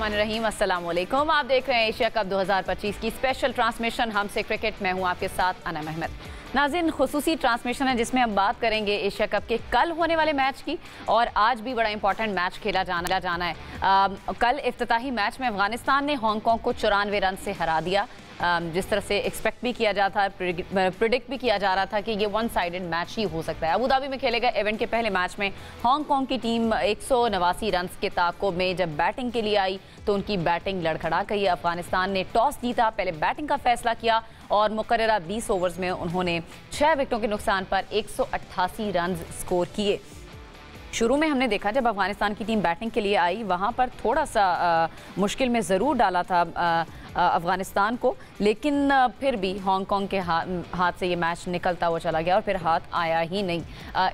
बिस्मिल्लाहिर्रहमानिर्रहीम, अस्सलाम वालेकुम। आप देख रहे हैं एशिया कप 2025 की स्पेशल ट्रांसमिशन हमसे क्रिकेट। मैं हूं आपके साथ अनम अहमद। नाज़रीन, खुसूसी ट्रांसमिशन है जिसमें हम बात करेंगे एशिया कप के कल होने वाले मैच की, और आज भी बड़ा इंपॉर्टेंट मैच खेला जाना है। कल इफ्तिताही मैच में अफगानिस्तान ने हांगकांग को 94 रन से हरा दिया। जिस तरह से एक्सपेक्ट भी किया जाता है, प्रिडिक्ट भी किया जा रहा था कि ये वन साइडेड मैच ही हो सकता है। अबू धाबी में खेले गए इवेंट के पहले मैच में हांगकांग की टीम 189 रन के ताक़ुब में जब बैटिंग के लिए आई तो उनकी बैटिंग लड़खड़ा गई। अफगानिस्तान ने टॉस जीता, पहले बैटिंग का फैसला किया और मुकर्ररा 20 ओवर्स में उन्होंने 6 विकेटों के नुकसान पर 188 रन स्कोर किए। शुरू में हमने देखा जब अफगानिस्तान की टीम बैटिंग के लिए आई, वहाँ पर थोड़ा सा मुश्किल में ज़रूर डाला था अफगानिस्तान को, लेकिन फिर भी हांगकांग के हाथ से ये मैच निकलता हुआ चला गया और फिर हाथ आया ही नहीं।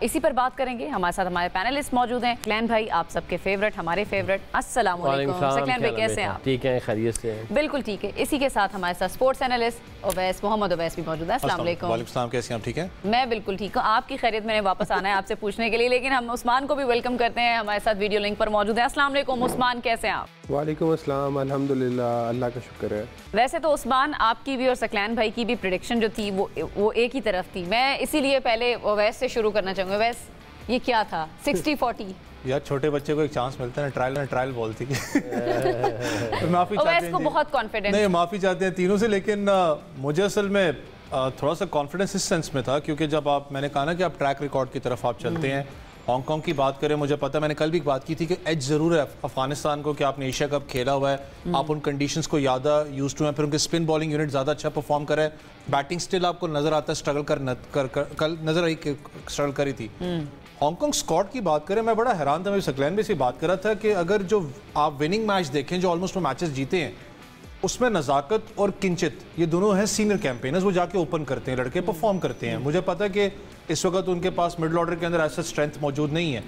इसी पर बात करेंगे। हमारे साथ हमारे पैनलिस्ट मौजूद हैं। सकलैन भाई, आप सबके फेवरेट, हमारे फेवरेट। अस्सलाम वालेकुम सकलैन भाई, कैसे हैं आप? ठीक है, खैरियत से हैं? बिल्कुल ठीक है। इसी के साथ हमारे साथ स्पोर्ट्स एनालिस्ट ओवैस मोहम्मद ओवैस भी मौजूद है। अस्सलाम वालेकुम। वालेकुम सलाम, कैसे हैं आप? ठीक है, मैं बिल्कुल ठीक हूँ। आपकी खैरियत मैंने वापस आना है आपसे पूछने के लिए, लेकिन हम उस्मान को भी वेलकम करते हैं। हमारे साथ वीडियो लिंक पर मौजूद है। अस्सलाम वालेकुम उस्मान, कैसे हैं आप? वालेकुम अस्सलाम, अल्हम्दुलिल्लाह, अल्लाह का शुक्र है। वैसे तो उस्मान, आपकी भी और सकलैन भाई की भी प्रेडिक्शन जो थी वो एक ही तरफ थी। मैं इसीलिए पहले ओवैस से शुरू करना चाहूँगा। ओवैस, ये क्या था 60-40? यार छोटे बच्चे को एक चांस मिलता है ना, ट्रायल बोलती है। माफी चाहते हैं को बहुत कॉन्फिडेंस। नहीं, माफी चाहते हैं तीनों से, लेकिन मुझे असल में थोड़ा सा कॉन्फिडेंस इस सेंस में था क्योंकि जब मैंने कहा ना कि आप ट्रैक रिकॉर्ड की तरफ आप चलते हैं। हांगकांग की बात करें, मुझे पता है, मैंने कल भी बात की थी कि एज ज़रूर है अफगानिस्तान को कि आपने एशिया कप खेला हुआ है, आप उन कंडीशंस को ज़्यादा यूज टू हैं, फिर उनके स्पिन बॉलिंग यूनिट ज़्यादा अच्छा परफॉर्म करे, बैटिंग स्टिल आपको नज़र आता है स्ट्रगल कल नज़र आई कि स्ट्रगल करी थी। हांगकांग स्क्वाड की बात करें, मैं बड़ा हैरान था, मैं सकलैन भी से बात कर रहा था कि अगर जो आप विनिंग मैच देखें जो ऑलमोस्ट वो मैचेस जीते हैं, उसमें नज़ाकत और किंचित ये दोनों हैं सीनियर कैंपेनर्स, वो जाके ओपन करते हैं, लड़के परफॉर्म करते हैं। मुझे पता है कि इस वक्त उनके पास मिडिल ऑर्डर के अंदर ऐसा स्ट्रेंथ मौजूद नहीं है।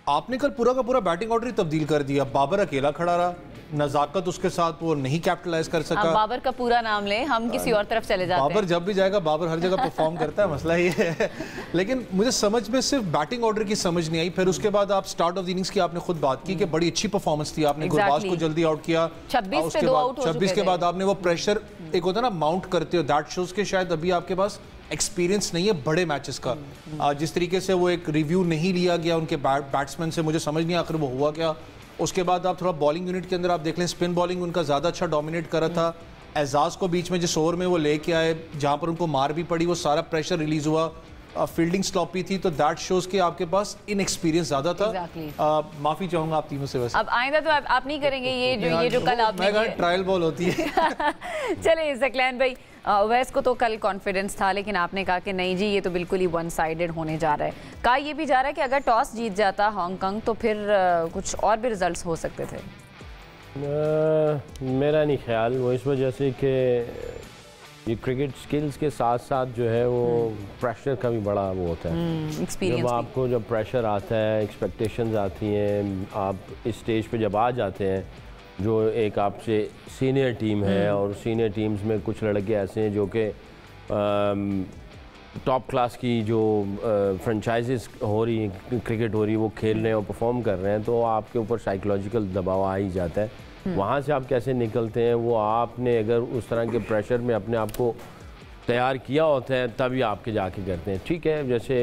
आपने कल पूरा का पूरा बैटिंग ऑर्डर ही तब्दील कर दिया। बाबर अकेला खड़ा रहा, नज़ाकत उसके साथ वो नहीं कैपिटलाइज कर सका। बाबर का पूरा नाम ले, हम किसी और तरफ चले जाते हैं। बाबर जब भी जाएगा, बाबर हर जगह परफॉर्म करता है, मसला ये है। लेकिन मुझे समझ में सिर्फ बैटिंग ऑर्डर की समझ नहीं आई। फिर उसके बाद आप स्टार्ट ऑफ द इनिंग्स की आपने खुद बात की कि बड़ी अच्छी परफॉर्मेंस थी, आपने गुरबाज को जल्दी आउट किया। 26 के बाद आपने वो प्रेशर एक होता है ना माउंट करते हो, दैट शोज के शायद अभी आपके पास एक्सपीरियंस नहीं है बड़े मैचेस का। जिस तरीके से वो एक रिव्यू नहीं लिया गया उनके बैट्समैन से, मुझे समझ नहीं आखिर वो हुआ क्या। उसके बाद आप थोड़ा बॉलिंग यूनिट के अंदर आप देख लें, स्पिन बॉलिंग उनका ज़्यादा अच्छा डोमिनेट कर रहा था। एजाज को बीच में जिस ओवर में वो लेके आए, जहाँ पर उनको मार भी पड़ी, वो सारा प्रेशर रिलीज हुआ, फील्डिंग स्लॉपी थी, तो दैट शोज के आपके पास इनएक्सपीरियंस ज़्यादा था। माफ़ी चाहूँगा आप तीनों से। वैसे अब आइंदा तो आप नहीं करेंगे ये जो कल आपने ट्रायल बॉल होती है। चलिए सकलैन भाई, वैस को तो कल कॉन्फिडेंस था, लेकिन आपने कहा कि नहीं जी ये तो बिल्कुल ही वन साइडेड होने जा रहा है। कहा ये भी जा रहा है कि अगर टॉस जीत जाता हांगकांग तो फिर कुछ और भी रिजल्ट्स हो सकते थे। मेरा नहीं ख्याल, वो इस वजह से कि ये क्रिकेट स्किल्स के साथ साथ जो है वो प्रेशर का भी बड़ा वो होता है। जब आपको जब प्रेशर आता है, एक्सपेक्टेशंस आती हैं, आप इस स्टेज पे जब आ जाते हैं, जो एक आपसे सीनियर टीम है और सीनियर टीम्स में कुछ लड़के ऐसे हैं जो कि टॉप क्लास की जो फ्रेंचाइजेस हो रही हैं, क्रिकेट हो रही है, वो खेल रहे हैं और परफॉर्म कर रहे हैं, तो आपके ऊपर साइकोलॉजिकल दबाव आ ही जाता है। वहाँ से आप कैसे निकलते हैं, वो आपने अगर उस तरह के प्रेशर में अपने आप को तैयार किया होता है तभी आपके जाके करते हैं। ठीक है, जैसे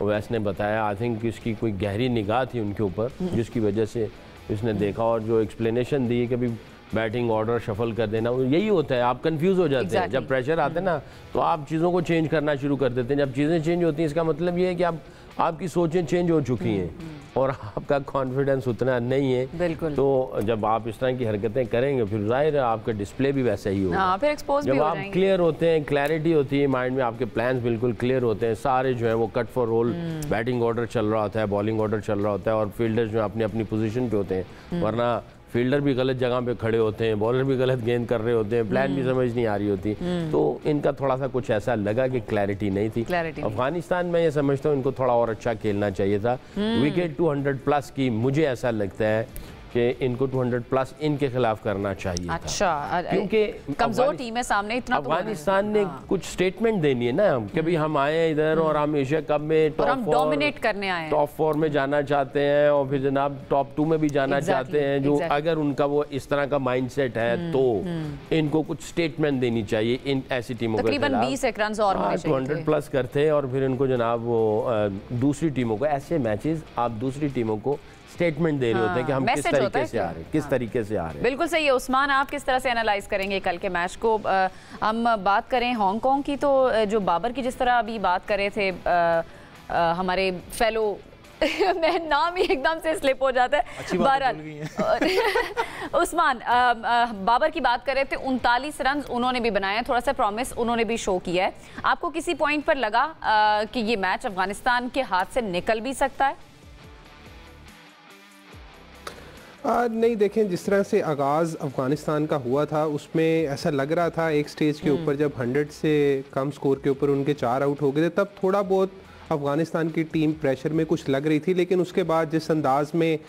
ओवैस ने बताया, आई थिंक इसकी कोई गहरी निगाह थी उनके ऊपर जिसकी वजह से इसने देखा, और जो एक्सप्लेनेशन दी है कि अभी बैटिंग ऑर्डर शफल कर देना, यही होता है, आप कंफ्यूज हो जाते हैं। जब प्रेशर आता है ना तो आप चीज़ों को चेंज करना शुरू कर देते हैं। जब चीज़ें चेंज होती हैं इसका मतलब ये है कि आपकी सोचें चेंज हो चुकी हैं और आपका कॉन्फिडेंस उतना नहीं है। बिल्कुल। तो जब आप इस तरह की हरकतें करेंगे फिर जाहिर है आपका डिस्प्ले भी वैसा ही होगा। फिर एक्सपोज जब आप क्लियर होते हैं, क्लैरिटी होती है माइंड में, आपके प्लान्स बिल्कुल क्लियर होते हैं, सारे जो है वो cut for role batting order चल रहा होता है, बॉलिंग ऑर्डर चल रहा होता है, और फील्डर्स जो अपनी अपनी पोजीशन पे होते हैं, वरना फील्डर भी गलत जगह पे खड़े होते हैं, बॉलर भी गलत गेंद कर रहे होते हैं, प्लान भी समझ नहीं आ रही होती। तो इनका थोड़ा सा कुछ ऐसा लगा कि क्लैरिटी नहीं थी। अफगानिस्तान में ये समझता हूँ इनको थोड़ा और अच्छा खेलना चाहिए था। विकेट 200 प्लस की मुझे ऐसा लगता है कि इनको 200 प्लस इनके खिलाफ करना चाहिए। अच्छा, क्योंकि कमजोर टीम है सामने, इतना अफगानिस्तान ने कुछ स्टेटमेंट देनी है ना कि भाई हम आए हैं इधर और हम एशिया कप में डोमिनेट करने आए हैं, टॉप 4 में जाना चाहते हैं और फिर जनाब टॉप 2 में भी जाना चाहते हैं। जो अगर उनका वो इस तरह का माइंडसेट है तो इनको कुछ स्टेटमेंट देनी चाहिए इन ऐसी टीमों के खिलाफ। 20 रन और 200 प्लस करते और फिर इनको जनाब वो दूसरी टीमों को ऐसे मैचेस आप दूसरी टीमों को स्टेटमेंट दे रहे होते हैं कि हम किस तरीके से आ रहे हैं, किस तरीके से आ रहे हैं। बिल्कुल सही है उस्मान, आप किस तरह से एनालाइज करेंगे कल के मैच को? हम बात करें हांगकांग की, तो जो बाबर की जिस तरह अभी बात कर रहे थे हमारे फेलो मैं नाम ही एकदम से स्लिप हो जाता है। उस्मान, बाबर की बात कर रहे थे, 39 रन उन्होंने भी बनाए, थोड़ा सा प्रॉमिस उन्होंने भी शो किया है। आपको किसी पॉइंट पर लगा कि ये मैच अफगानिस्तान के हाथ से निकल भी सकता है? नहीं, देखें जिस तरह से आगाज़ अफ़गानिस्तान का हुआ था उसमें ऐसा लग रहा था एक स्टेज के ऊपर जब 100 से कम स्कोर के ऊपर उनके 4 आउट हो गए थे, तब थोड़ा बहुत अफ़गानिस्तान की टीम प्रेशर में कुछ लग रही थी। लेकिन उसके बाद जिस अंदाज में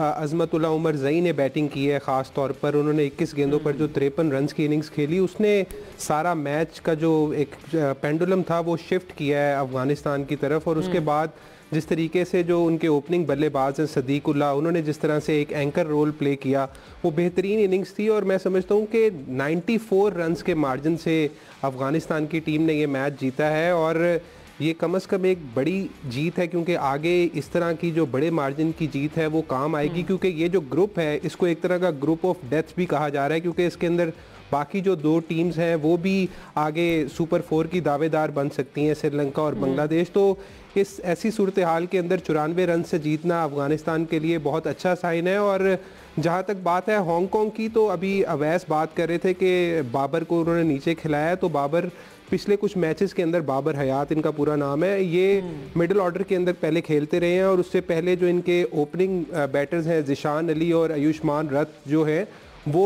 अज़मतुल्लाह उमर ज़ई ने बैटिंग की है, ख़ास तौर पर उन्होंने 21 गेंदों पर जो 53 रन की इनिंग्स खेली, उसने सारा मैच का जो एक पेंडुलम था वो शिफ्ट किया है अफ़गानिस्तान की तरफ। और उसके बाद जिस तरीके से जो उनके ओपनिंग बल्लेबाज हैं सदीकुल्लाह, उन्होंने जिस तरह से एक एंकर रोल प्ले किया, वो बेहतरीन इनिंग्स थी। और मैं समझता हूँ कि 94 रन्स के मार्जिन से अफ़गानिस्तान की टीम ने ये मैच जीता है और ये कम से कम एक बड़ी जीत है, क्योंकि आगे इस तरह की जो बड़े मार्जिन की जीत है वो काम आएगी। क्योंकि ये जो ग्रुप है इसको एक तरह का ग्रुप ऑफ डेथ भी कहा जा रहा है, क्योंकि इसके अंदर बाकी जो 2 टीम्स हैं वो भी आगे सुपर 4 की दावेदार बन सकती हैं, श्रीलंका और बांग्लादेश। तो इस ऐसी सूरत हाल के अंदर 94 रन से जीतना अफ़गानिस्तान के लिए बहुत अच्छा साइन है। और जहाँ तक बात है हांगकांग की, तो अभी अवैस बात कर रहे थे कि बाबर को उन्होंने नीचे खिलाया, तो बाबर पिछले कुछ मैचेस के अंदर, बाबर हयात इनका पूरा नाम है, ये मिडिल ऑर्डर के अंदर पहले खेलते रहे हैं। और उससे पहले जो इनके ओपनिंग बैटर्स हैं ज़िशान अली और आयुष्मान रथ जो है वो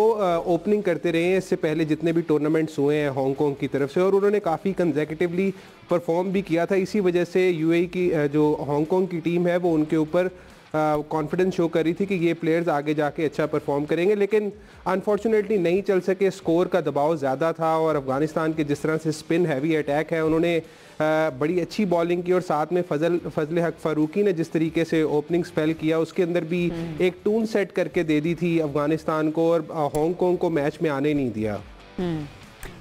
ओपनिंग करते रहे हैं इससे पहले जितने भी टूर्नामेंट्स हुए हैं हांगकांग की तरफ से, और उन्होंने काफ़ी कंसेक्यूटिवली परफॉर्म भी किया था। इसी वजह से यूएई की जो हांगकांग की टीम है वो उनके ऊपर कॉन्फिडेंस शो कर रही थी कि ये प्लेयर्स आगे जाके अच्छा परफॉर्म करेंगे। लेकिन अनफॉर्चुनेटली नहीं चल सके, स्कोर का दबाव ज़्यादा था और अफ़गानिस्तान के जिस तरह से स्पिन हैवी अटैक है, उन्होंने बड़ी अच्छी बॉलिंग की। और साथ में फजल हक फारूकी ने जिस तरीके से ओपनिंग स्पेल किया, उसके अंदर भी एक टून सेट करके दे दी थी अफ़गानिस्तान को और हांगकांग को मैच में आने नहीं दिया।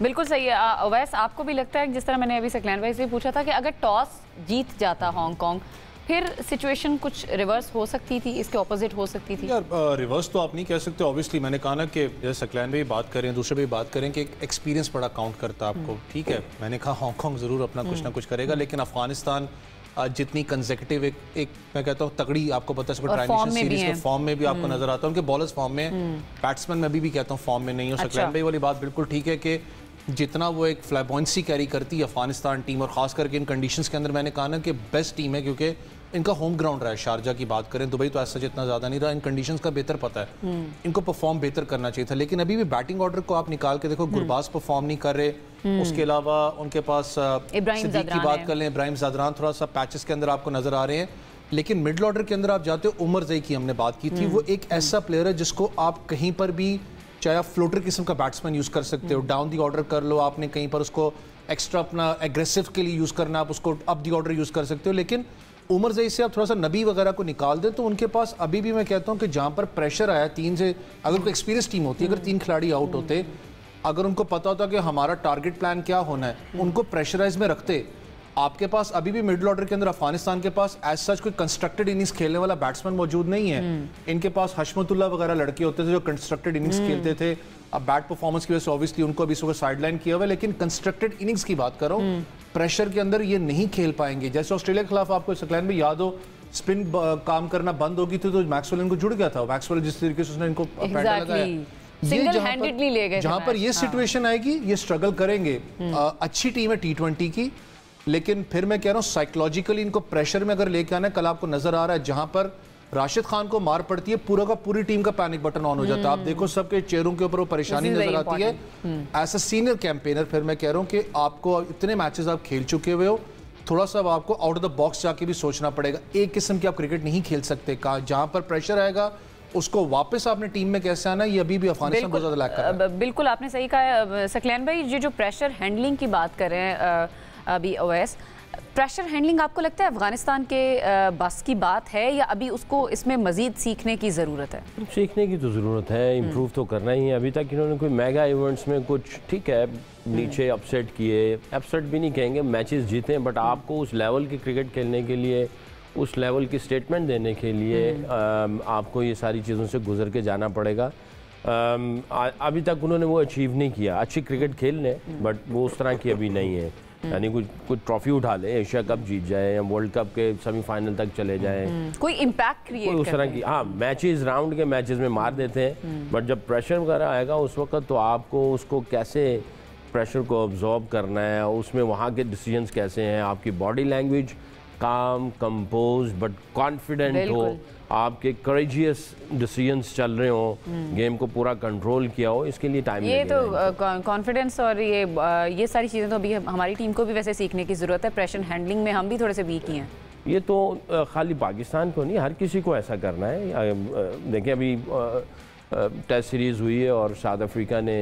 बिल्कुल सही है। वैसे आपको भी लगता है, जिस तरह मैंने अभी सकलैन भाई से पूछा था, कि अगर टॉस जीत जाता हांगकांग फिर सिचुएशन कुछ रिवर्स हो सकती थी, इसके ऑपोजिट हो सकती थी? यार रिवर्स तो आप नहीं कह सकते। ऑब्वियसली मैंने कहा ना कि जैसे सकलैन भी बात करें, दूसरे भी बात करें कि एक्सपीरियंस बड़ा काउंट करता है आपको। ठीक है, मैंने कहा हांगकांग ज़रूर अपना कुछ ना कुछ करेगा, लेकिन अफगानिस्तान जितनी कंसेक्यूटिव एक मैं कहता हूँ तगड़ी, आपको पता है ट्रांजिशन सीरीज के फॉर्म में भी आपको नजर आता है, उनके बॉलर्स फॉर्म में, बैट्समैन में भी कहता हूँ फॉर्म में नहीं हो। सकलैन भाई वाली बात बिल्कुल ठीक है कि जितना वो एक फ्लैबॉयंसी कैरी करती है अफगानिस्तान टीम, और खास करके इन कंडीशंस के अंदर मैंने कहा ना कि बेस्ट टीम है, क्योंकि इनका होम ग्राउंड रहा है। शारजा की बात करें, दुबई तो ऐसा जितना ज़्यादा नहीं रहा, इन कंडीशंस का बेहतर पता है, इनको परफॉर्म बेहतर करना चाहिए था। लेकिन अभी भी बैटिंग ऑर्डर को आप निकाल के देखो, गुरबाज परफॉर्म नहीं कर रहे, उसके अलावा उनके पास सिद्दीक की बात कर लें, इब्राहिम ज़दरान थोड़ा सा पैचेस के अंदर आपको नजर आ रहे हैं। लेकिन मिडल ऑर्डर के अंदर आप जाते हो, उमर ज़ई की हमने बात की थी, वो एक ऐसा प्लेयर है जिसको आप कहीं पर भी, चाहे आप फ्लोटर किस्म का बैट्समैन यूज़ कर सकते हो, डाउन दी ऑर्डर कर लो, आपने कहीं पर उसको एक्स्ट्रा अपना एग्रेसिव के लिए यूज़ करना, आप उसको अप दी ऑर्डर यूज़ कर सकते हो। लेकिन उमर ज़ई से आप थोड़ा सा नबी वगैरह को निकाल दें तो उनके पास अभी भी मैं कहता हूं कि जहां पर प्रेशर आया 3 से, अगर कोई एक्सपीरियंस टीम होती, अगर 3 खिलाड़ी आउट होते, अगर उनको पता होता कि हमारा टारगेट प्लान क्या होना है, उनको प्रेशराइज में रखते। आपके पास अभी भी मिडिल ऑर्डर के अंदर अफगानिस्तान के पास एज सच कोई कंस्ट्रक्टेड इनिंग्स खेलने वाला बैट्समैन मौजूद नहीं है। इनके पास हशमतुल्लाह वगैरह लड़के होते थे जो कंस्ट्रक्टेड इनिंग्स खेलते थे। अब बैट परफॉर्मेंस की वजह से ऑब्वियसली उनको अभी सुबह साइडलाइन किया हुआ है, लेकिन कंस्ट्रक्टेड इनिंग्स की बात कर रहा हूँ, प्रेशर के अंदर ये नहीं खेल पाएंगे। जैसे ऑस्ट्रेलिया के खिलाफ आपको सकलैन भी याद हो, स्पिन काम करना बंद होगी थी तो मैक्सवेल इनको जुड़ गया था। मैक्सवेल जिस तरीके से उसने इनको पैडल लगाया, सिंगल हैंडेडली ले गए। जहां पर ये सिचुएशन आएगी, ये स्ट्रगल करेंगे। अच्छी टीम है T20 की, लेकिन फिर मैं कह रहा हूँ साइकोलॉजिकली इनको प्रेशर में अगर लेके आना है, कल आपको नजर आ रहा है जहां पर राशिद खान को मार पड़ती है, पूरा का पूरी टीम का पैनिक बटन ऑन हो जाता है। आप देखो सबके चेहरों के ऊपर वो परेशानी नजर आती है। एज अ सीनियर कैंपेनर फिर मैं कह रहा हूँ कि आपको इतने मैचेस आप खेल चुके हुए हो, थोड़ा सा आपको आउट ऑफ द बॉक्स जाके भी सोचना पड़ेगा। एक किस्म की आप क्रिकेट नहीं खेल सकते, जहां पर प्रेशर आएगा उसको वापस आपने टीम में कैसे आना, ये अभी भी अफगानिस्तान बहुत ज़्यादा लैक कर रहा है। बिल्कुल आपने सही कहा सकलैन भाई, ये जो प्रेशर हैंडलिंग की बात कर रहे हैं अभी ओवैस, प्रेशर हैंडलिंग आपको लगता है अफगानिस्तान के बस की बात है या अभी उसको इसमें मजीद सीखने की ज़रूरत है? सीखने की तो ज़रूरत है, इम्प्रूव तो करना ही है। अभी तक इन्होंने कोई मेगा इवेंट्स में कुछ ठीक है नीचे अपसेट किए, अपसेट भी नहीं कहेंगे, मैचेस जीते, बट आपको उस लेवल की क्रिकेट खेलने के लिए, उस लेवल की स्टेटमेंट देने के लिए आपको ये सारी चीज़ों से गुजर के जाना पड़ेगा। अभी तक उन्होंने वो अचीव नहीं किया। अच्छी क्रिकेट खेल लें बट वो उस तरह की अभी नहीं है, यानी कुछ ट्रॉफी उठा ले, एशिया कप जीत जाए या वर्ल्ड कप के सेमीफाइनल तक चले जाएं, कोई इम्पैक्ट क्रिएट उस तरह की। हाँ, मैचेस राउंड के मैचेस में मार देते हैं, बट जब प्रेशर वगैरह आएगा उस वक्त तो आपको उसको कैसे प्रेशर को ऑब्जॉर्ब करना है, उसमें वहाँ के डिसीजंस कैसे हैं, आपकी बॉडी लैंग्वेज काम कंपोज बट कॉन्फिडेंट हो, आपके करेजियस डिसीजंस चल रहे हो, गेम को पूरा कंट्रोल किया हो, इसके लिए टाइम ये तो कॉन्फिडेंस और ये सारी चीज़ें तो अभी हमारी टीम को भी वैसे सीखने की ज़रूरत है। प्रेशर हैंडलिंग में हम भी थोड़े से वीक ही हैं। ये तो खाली पाकिस्तान को नहीं, हर किसी को ऐसा करना है। देखिए अभी टेस्ट सीरीज़ हुई है और साउथ अफ्रीका ने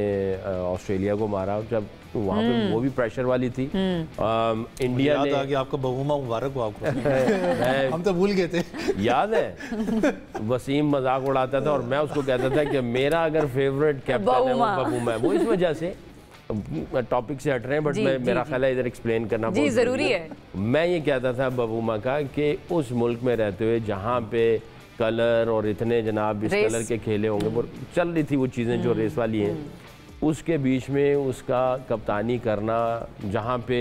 ऑस्ट्रेलिया को मारा, जब वहाँ पे वो भी प्रेशर वाली थी। इंडिया ने, याद आ गया आपको, बहुमा मुबारक हो आपको। हम तो भूल गए थे। याद है वसीम मजाक उड़ाता था और मैं उसको कहता था कि मेरा अगर फेवरेट कैप्टन है वो बहुमा है। वो इस वजह से टॉपिक से हट रहे हैं बट मेरा ख्याल है इधर एक्सप्लेन करना बहुत ज़रूरी है। मैं ये कहता था बहुमा का कि उस मुल्क में रहते हुए जहाँ पे कलर और इतने जनाब इस कलर के खेले होंगे, वो चल रही थी वो चीज़ें जो रेस वाली हैं, उसके बीच में उसका कप्तानी करना, जहाँ पे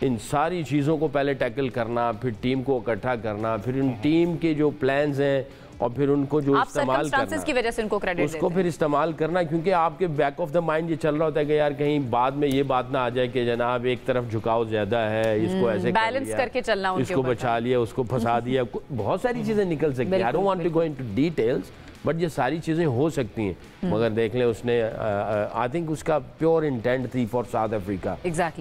इन सारी चीज़ों को पहले टैकल करना, फिर टीम को इकट्ठा करना, फिर इन टीम के जो प्लान्स हैं और फिर उनको जो इस्तेमाल करना, की वजह से उनको क्रेडिट उसको फिर इस्तेमाल करना, क्योंकि आपके बैक ऑफ द माइंड ये चल रहा होता है कि यार कहीं बाद में ये बात ना आ जाए कि जनाब एक तरफ झुकाव ज़्यादा है, इसको ऐसे बैलेंस करके चलना, इसको बचा लिया, उसको फंसा दिया, बहुत सारी चीज़ें निकल सकती हैं। I don't want to go into details, but ये सारी चीज़ें हो सकती हैं। मगर देख लें उसने आई थिंक उसका प्योर इंटेंट थी फॉर साउथ अफ्रीका,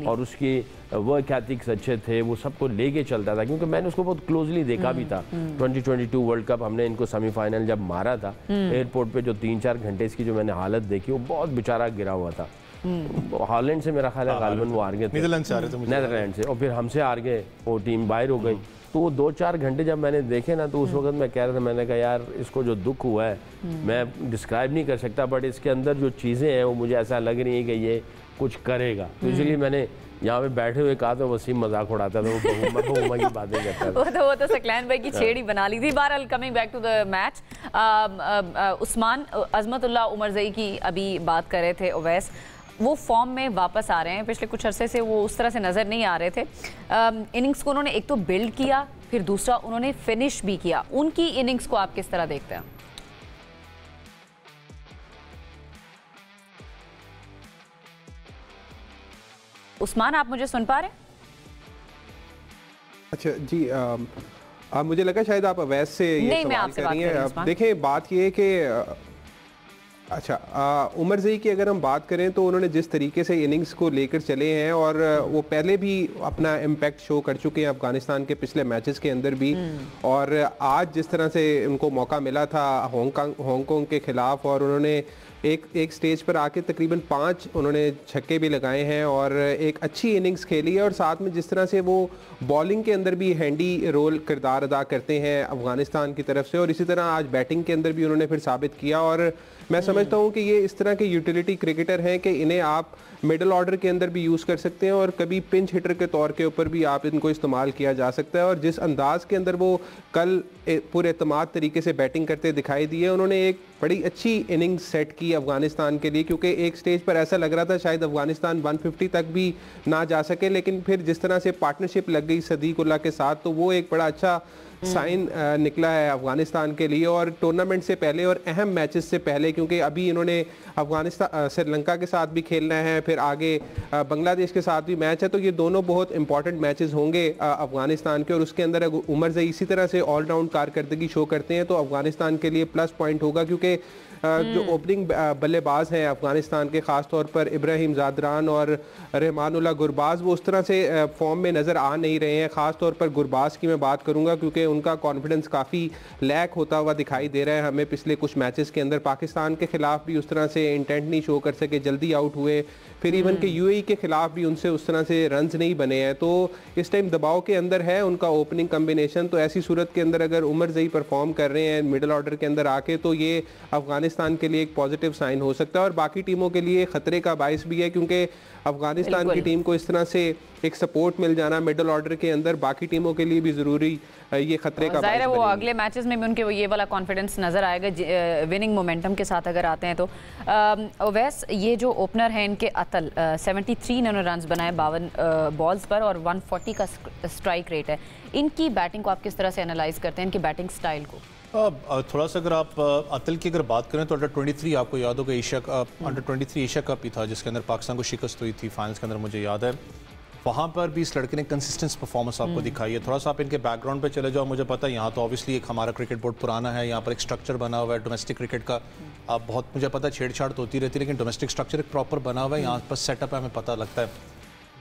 और उसकी वर्क एथिक्स अच्छे थे, वो सबको लेके चलता था, क्योंकि मैंने उसको बहुत क्लोजली देखा भी था। 2022 वर्ल्ड कप हमने इनको सेमीफाइनल जब मारा था एयरपोर्ट पे, जो 3-4 घंटे इसकी जो मैंने हालत देखी, वो बहुत बेचारा गिरा हुआ था। हॉलैंड से मेरा ख्याल है गालिबन वो हार गए थे, नीदरलैंड से, और फिर हमसे हार गए, वो टीम बाहर हो गई। तो वो 2-4 घंटे जब मैंने देखे ना, तो उस वक्त मैं कह रहा था, मैंने कहा यार इसको जो दुख हुआ है मैं डिस्क्राइब नहीं कर सकता, बट इसके अंदर जो चीज़ें हैं वो मुझे ऐसा लग रही है कि ये कुछ करेगा। तो इसलिए मैंने यहाँ पे बैठे हुए कहा तो वसीम मजाक उड़ाता था, वो बहुमा की बातें करता था। वो तो सकलैन भाई की छेड़ी बना ली थी। बहरहाल coming back to the match, Usman Azmatullah Omarzai की अभी बात कर रहे थे ओवैस, वो फॉर्म में वापस आ रहे हैं। पिछले कुछ अरसे से वो उस तरह से नज़र नहीं आ रहे थे। इनिंग्स को उन्होंने एक तो बिल्ड किया, फिर दूसरा उन्होंने फिनिश भी किया। उनकी इनिंग्स को आप किस तरह देखते हैं? उस्मान, आप मुझे सुन पा रहे हैं? अच्छा जी, आप मुझे लगा शायद आप अवैस से ये सवाल कर रही हैं। देखें, बात ये है कि अच्छा, उमरज़ई की अगर हम बात करें तो उन्होंने जिस तरीके से इनिंग्स को लेकर चले हैं, और वो पहले भी अपना इम्पैक्ट शो कर चुके हैं अफगानिस्तान के पिछले मैचेस के अंदर भी, और आज जिस तरह से उनको मौका मिला था हांगकांग के खिलाफ, और उन्होंने एक स्टेज पर आके तकरीबन 5 उन्होंने छक्के भी लगाए हैं और एक अच्छी इनिंग्स खेली है, और साथ में जिस तरह से वो बॉलिंग के अंदर भी हैंडी रोल किरदार अदा करते हैं अफगानिस्तान की तरफ से, और इसी तरह आज बैटिंग के अंदर भी उन्होंने फिर साबित किया। और मैं समझता हूँ कि ये इस तरह के यूटिलिटी क्रिकेटर हैं कि इन्हें आप मिडल ऑर्डर के अंदर भी यूज़ कर सकते हैं, और कभी पिंच हिटर के तौर के ऊपर भी आप इनको इस्तेमाल किया जा सकता है। और जिस अंदाज के अंदर वो कल पूरे एतमाद तरीके से बैटिंग करते दिखाई दिए, उन्होंने एक बड़ी अच्छी इनिंग्स सेट की अफगानिस्तान के लिए, क्योंकि एक स्टेज पर ऐसा लग रहा था शायद अफगानिस्तान 150 तक भी ना जा सके, लेकिन फिर जिस तरह से पार्टनरशिप लग गई सदीकुल्लाह के साथ, तो वो एक बड़ा अच्छा साइन निकला है अफगानिस्तान के लिए। और टूर्नामेंट से पहले और अहम मैचेस से पहले, क्योंकि अभी इन्होंने अफगानिस्तान श्रीलंका के साथ भी खेलना है, फिर आगे बांग्लादेश के साथ भी मैच है, तो ये दोनों बहुत इंपॉर्टेंट मैचेस होंगे अफगानिस्तान के। और उसके अंदर उमरज़ई इसी तरह से ऑलराउंड कारकर्दगी शो करते हैं तो अफगानिस्तान के लिए प्लस पॉइंट होगा, क्योंकि जो ओपनिंग बल्लेबाज हैं अफगानिस्तान के, ख़ास तौर पर इब्राहिम ज़ादरान और रहमानुल्लाह गुरबाज, वो उस तरह से फॉर्म में नज़र आ नहीं रहे हैं। ख़ास तौर पर गुरबाज की मैं बात करूँगा क्योंकि उनका कॉन्फिडेंस काफ़ी लैक होता हुआ दिखाई दे रहा है हमें पिछले कुछ मैचेस के अंदर। पाकिस्तान के खिलाफ भी उस तरह से इंटेंट नहीं शो कर सके, जल्दी आउट हुए, फिर इवन के यूएई के खिलाफ भी उनसे उस तरह से रन्स नहीं बने हैं। तो इस टाइम दबाव के अंदर है उनका ओपनिंग कम्बिनेशन। तो ऐसी सूरत के अंदर अगर उमर ज़ई परफॉर्म कर रहे हैं मिडिल ऑर्डर के अंदर आके, तो ये अफगानिस्तान के लिए एक पॉजिटिव साइन हो सकता है और बाकी टीमों के लिए ख़तरे का बाइस भी है, क्योंकि अफगानिस्तान की टीम को इस तरह से एक सपोर्ट मिल जाना मिडिल ऑर्डर के अंदर बाकी टीमों के लिए भी ज़रूरी ये खतरे का ज़ाहिर है। वो अगले मैचेस में भी उनके ये वाला कॉन्फिडेंस नज़र आएगा विनिंग मोमेंटम के साथ अगर आते हैं तो। वैस ये जो ओपनर हैं इनके अतल 73 इन्होंने रन्स बनाए 52 बॉल्स पर और 140 का स्ट्राइक रेट है। इनकी बैटिंग को आप किस तरह से एनालाइज करते हैं, इनकी बैटिंग स्टाइल को? थोड़ा सा अगर आप अतल की अगर बात करें तो अंडर 23 आपको याद होगा अंडर 23 एशिया कप ही था जिसके अंदर पाकिस्तान को शिकस्त हुई थी फाइनल्स के अंदर, मुझे याद है। वहाँ पर भी इस लड़के ने कंसिस्टेंट परफॉर्मेंस आपको दिखाई है। थोड़ा सा आप इनके बैकग्राउंड पे चले जाओ, मुझे पता है यहाँ तो ऑब्वियसली एक हमारा क्रिकेट बोर्ड पुराना है, यहाँ पर एक स्ट्रक्चर बना हुआ है डोमेस्टिक क्रिकेट का। आप बहुत मुझे पता है छेड़छाड़ तो होती रहती है, लेकिन डोमेस्टिक स्ट्रक्चर एक प्रॉपर बना हुआ है, यहाँ पर सेटअप है, हमें पता लगता है।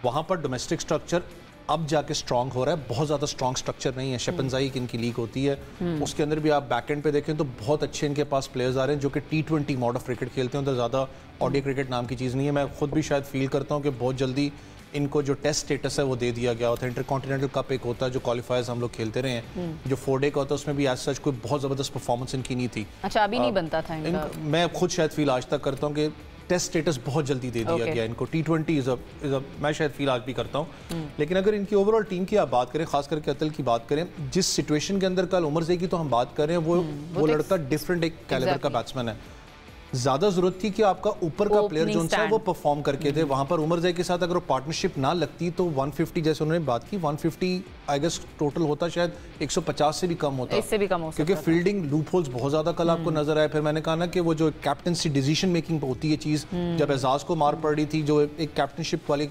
वहाँ पर डोमेस्टिक स्ट्रक्चर अब जाके स्ट्रॉन्ग हो रहा है, बहुत ज़्यादा स्ट्रॉन्ग स्ट्रक्चर नहीं है। शपनजाई की इनकी लीग होती है, उसके अंदर भी आप बैक एंड पे देखें तो बहुत अच्छे इनके पास प्लेयर्स आ रहे हैं जो कि T20 मोड ऑफ क्रिकेट खेलते हैं। उधर ज़्यादा ओडी क्रिकेट नाम की चीज़ नहीं है। मैं खुद भी शायद फील करता हूँ कि बहुत जल्दी इनको जो टेस्ट स्टेटस है वो दे दिया गया होता है। इंटरकॉन्टिनेंटल कप एक होता है जो क्वालिफायर्स हम लोग खेलते रहे हैं, जो 4 डे का होता है, उसमें भी एज सच कोई बहुत ज़बरदस्त परफॉर्मेंस इनकी नहीं थी। अच्छा, अभी नहीं बनता था इनका? मैं खुद शायद फील आज तक करता हूँ कि टेस्ट स्टेटस बहुत जल्दी दे दिया गया इनको। T20 इज़ मैं शायद फील आज भी करता हूँ। लेकिन अगर इनकी ओवरऑल टीम की आप बात करें, खास करके अतल की बात करें, जिस सिचुएशन के अंदर कल उमर ज़ई की तो हम बात कर रहे हैं, वो लड़का डिफरेंट एक कैलिबर का बैट्समैन है। ज़्यादा ज़रूरत थी कि आपका ऊपर का प्लेयर जो उनसे वो परफॉर्म करके थे। वहाँ पर उमर ज़ई के साथ अगर वो पार्टनरशिप ना लगती तो 150 जैसे उन्होंने बात की 150 आई गेस टोटल होता, शायद 150 से भी कम होता, इससे भी कम हो सकता, क्योंकि फील्डिंग लूप होल्स बहुत ज़्यादा कल आपको नजर आए। फिर मैंने कहा ना कि वो जो कैप्टनसी डिसीजन मेकिंग होती है चीज़, जब एजाज को मार पड़ रही थी, जो एक कैप्टनशिप वाली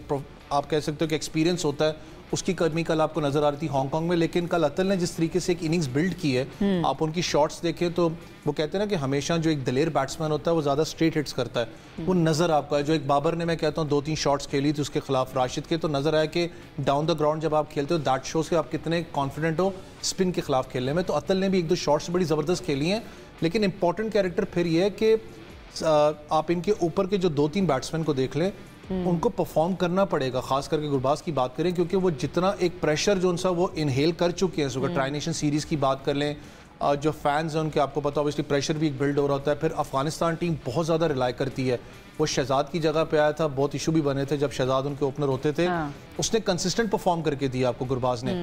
आप कह सकते हो कि एक्सपीरियंस होता है, उसकी कमी कल आपको नजर आ रही थी हांगकांग में। लेकिन कल अतल ने जिस तरीके से एक इनिंग्स बिल्ड की है, आप उनकी शॉट्स देखें तो वो कहते हैं ना कि हमेशा जो एक दलेर बैट्समैन होता है वो ज़्यादा स्ट्रेट हिट्स करता है। वो नज़र आपको है, जो एक बाबर ने मैं कहता हूँ 2-3 शॉट्स खेली थी उसके खिलाफ राशिद के, तो नज़र आया कि डाउन द ग्राउंड जब आप खेलते हो दैट शोज के आप कितने कॉन्फिडेंट हो स्पिन के खिलाफ खेलने में। तो अतल ने भी 1-2 शॉट्स बड़ी ज़बरदस्त खेली हैं। लेकिन इंपॉर्टेंट कैरेक्टर फिर ये है कि आप इनके ऊपर के जो 2-3 बैट्समैन को देख लें, उनको परफॉर्म करना पड़ेगा। खास करके गुरबाज की बात करें, क्योंकि वो जितना एक प्रेशर जो उनसा वो इनहेल कर चुके हैं। ट्राई नेशन सीरीज की बात कर लें, जो फैंस हैं उनके आपको पता ऑब्वियसली प्रेशर भी एक बिल्ड हो रहा होता है। फिर अफगानिस्तान टीम बहुत ज़्यादा रिलाई करती है। वो शहजाद की जगह पे आया था, बहुत इशू भी बने थे जब शहजाद उनके ओपनर होते थे। उसने कंसिस्टेंट परफॉर्म करके दिया आपको गुरबाज ने।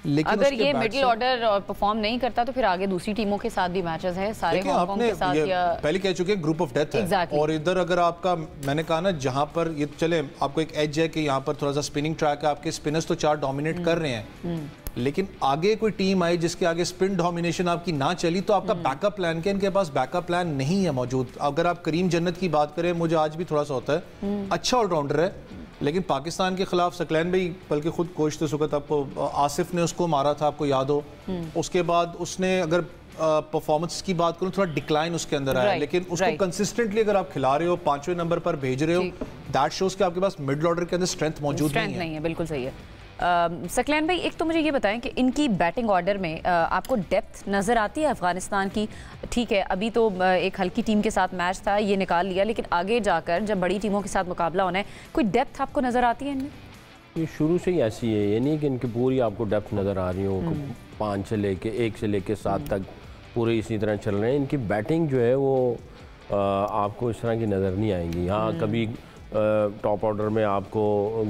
लेकिन अगर ये मिडिल ऑर्डर परफॉर्म नहीं करता तो फिर आगे दूसरी टीमों के साथ भी मैचेस हैं सारे हांगकांग के साथ, या पहले कह चुके ग्रुप ऑफ डेथ है। exactly. और इधर अगर आपका मैंने कहा ना जहां पर ये चले आपको एक एज है कि यहाँ पर थोड़ा सा स्पिनिंग ट्रैक है, आपके स्पिनर्स तो 4 डोमिनेट कर रहे हैं, लेकिन आगे कोई टीम आई जिसके आगे स्पिन डोमिनेशन आपकी ना चली तो आपका बैकअप प्लान क्या? इनके पास बैकअप प्लान नहीं है मौजूद। अगर आप करीम जन्नत की बात करें, मुझे आज भी थोड़ा सा होता है, अच्छा ऑलराउंडर है, लेकिन पाकिस्तान के खिलाफ सकलैन भाई बल्कि खुद कोच थे सुकत, आपको आसिफ ने उसको मारा था, आपको याद हो। उसके बाद उसने अगर परफॉर्मेंस की बात करूं थोड़ा डिक्लाइन उसके अंदर आया, लेकिन उसको कंसिस्टेंटली अगर आप खिला रहे हो, 5वें नंबर पर भेज रहे हो, दैट शोज कि आपके पास मिडिल ऑर्डर के अंदर स्ट्रेंथ मौजूद नहीं है। बिल्कुल सही है। सकलैन भाई, एक तो मुझे ये बताएं कि इनकी बैटिंग ऑर्डर में आपको डेप्थ नज़र आती है अफगानिस्तान की? ठीक है, अभी तो एक हल्की टीम के साथ मैच था, ये निकाल लिया, लेकिन आगे जाकर जब बड़ी टीमों के साथ मुकाबला होना है, कोई डेप्थ आपको नज़र आती है इनमें? ये शुरू से ही ऐसी है, ये नहीं कि इनकी पूरी आपको डेप्थ नज़र आ रही हो, 5 से लेके 1 से लेके 7 तक पूरे इसी तरह चल रहे हैं। इनकी बैटिंग जो है वो आपको इस तरह की नज़र नहीं आएंगी। हाँ, कभी टॉप ऑर्डर में आपको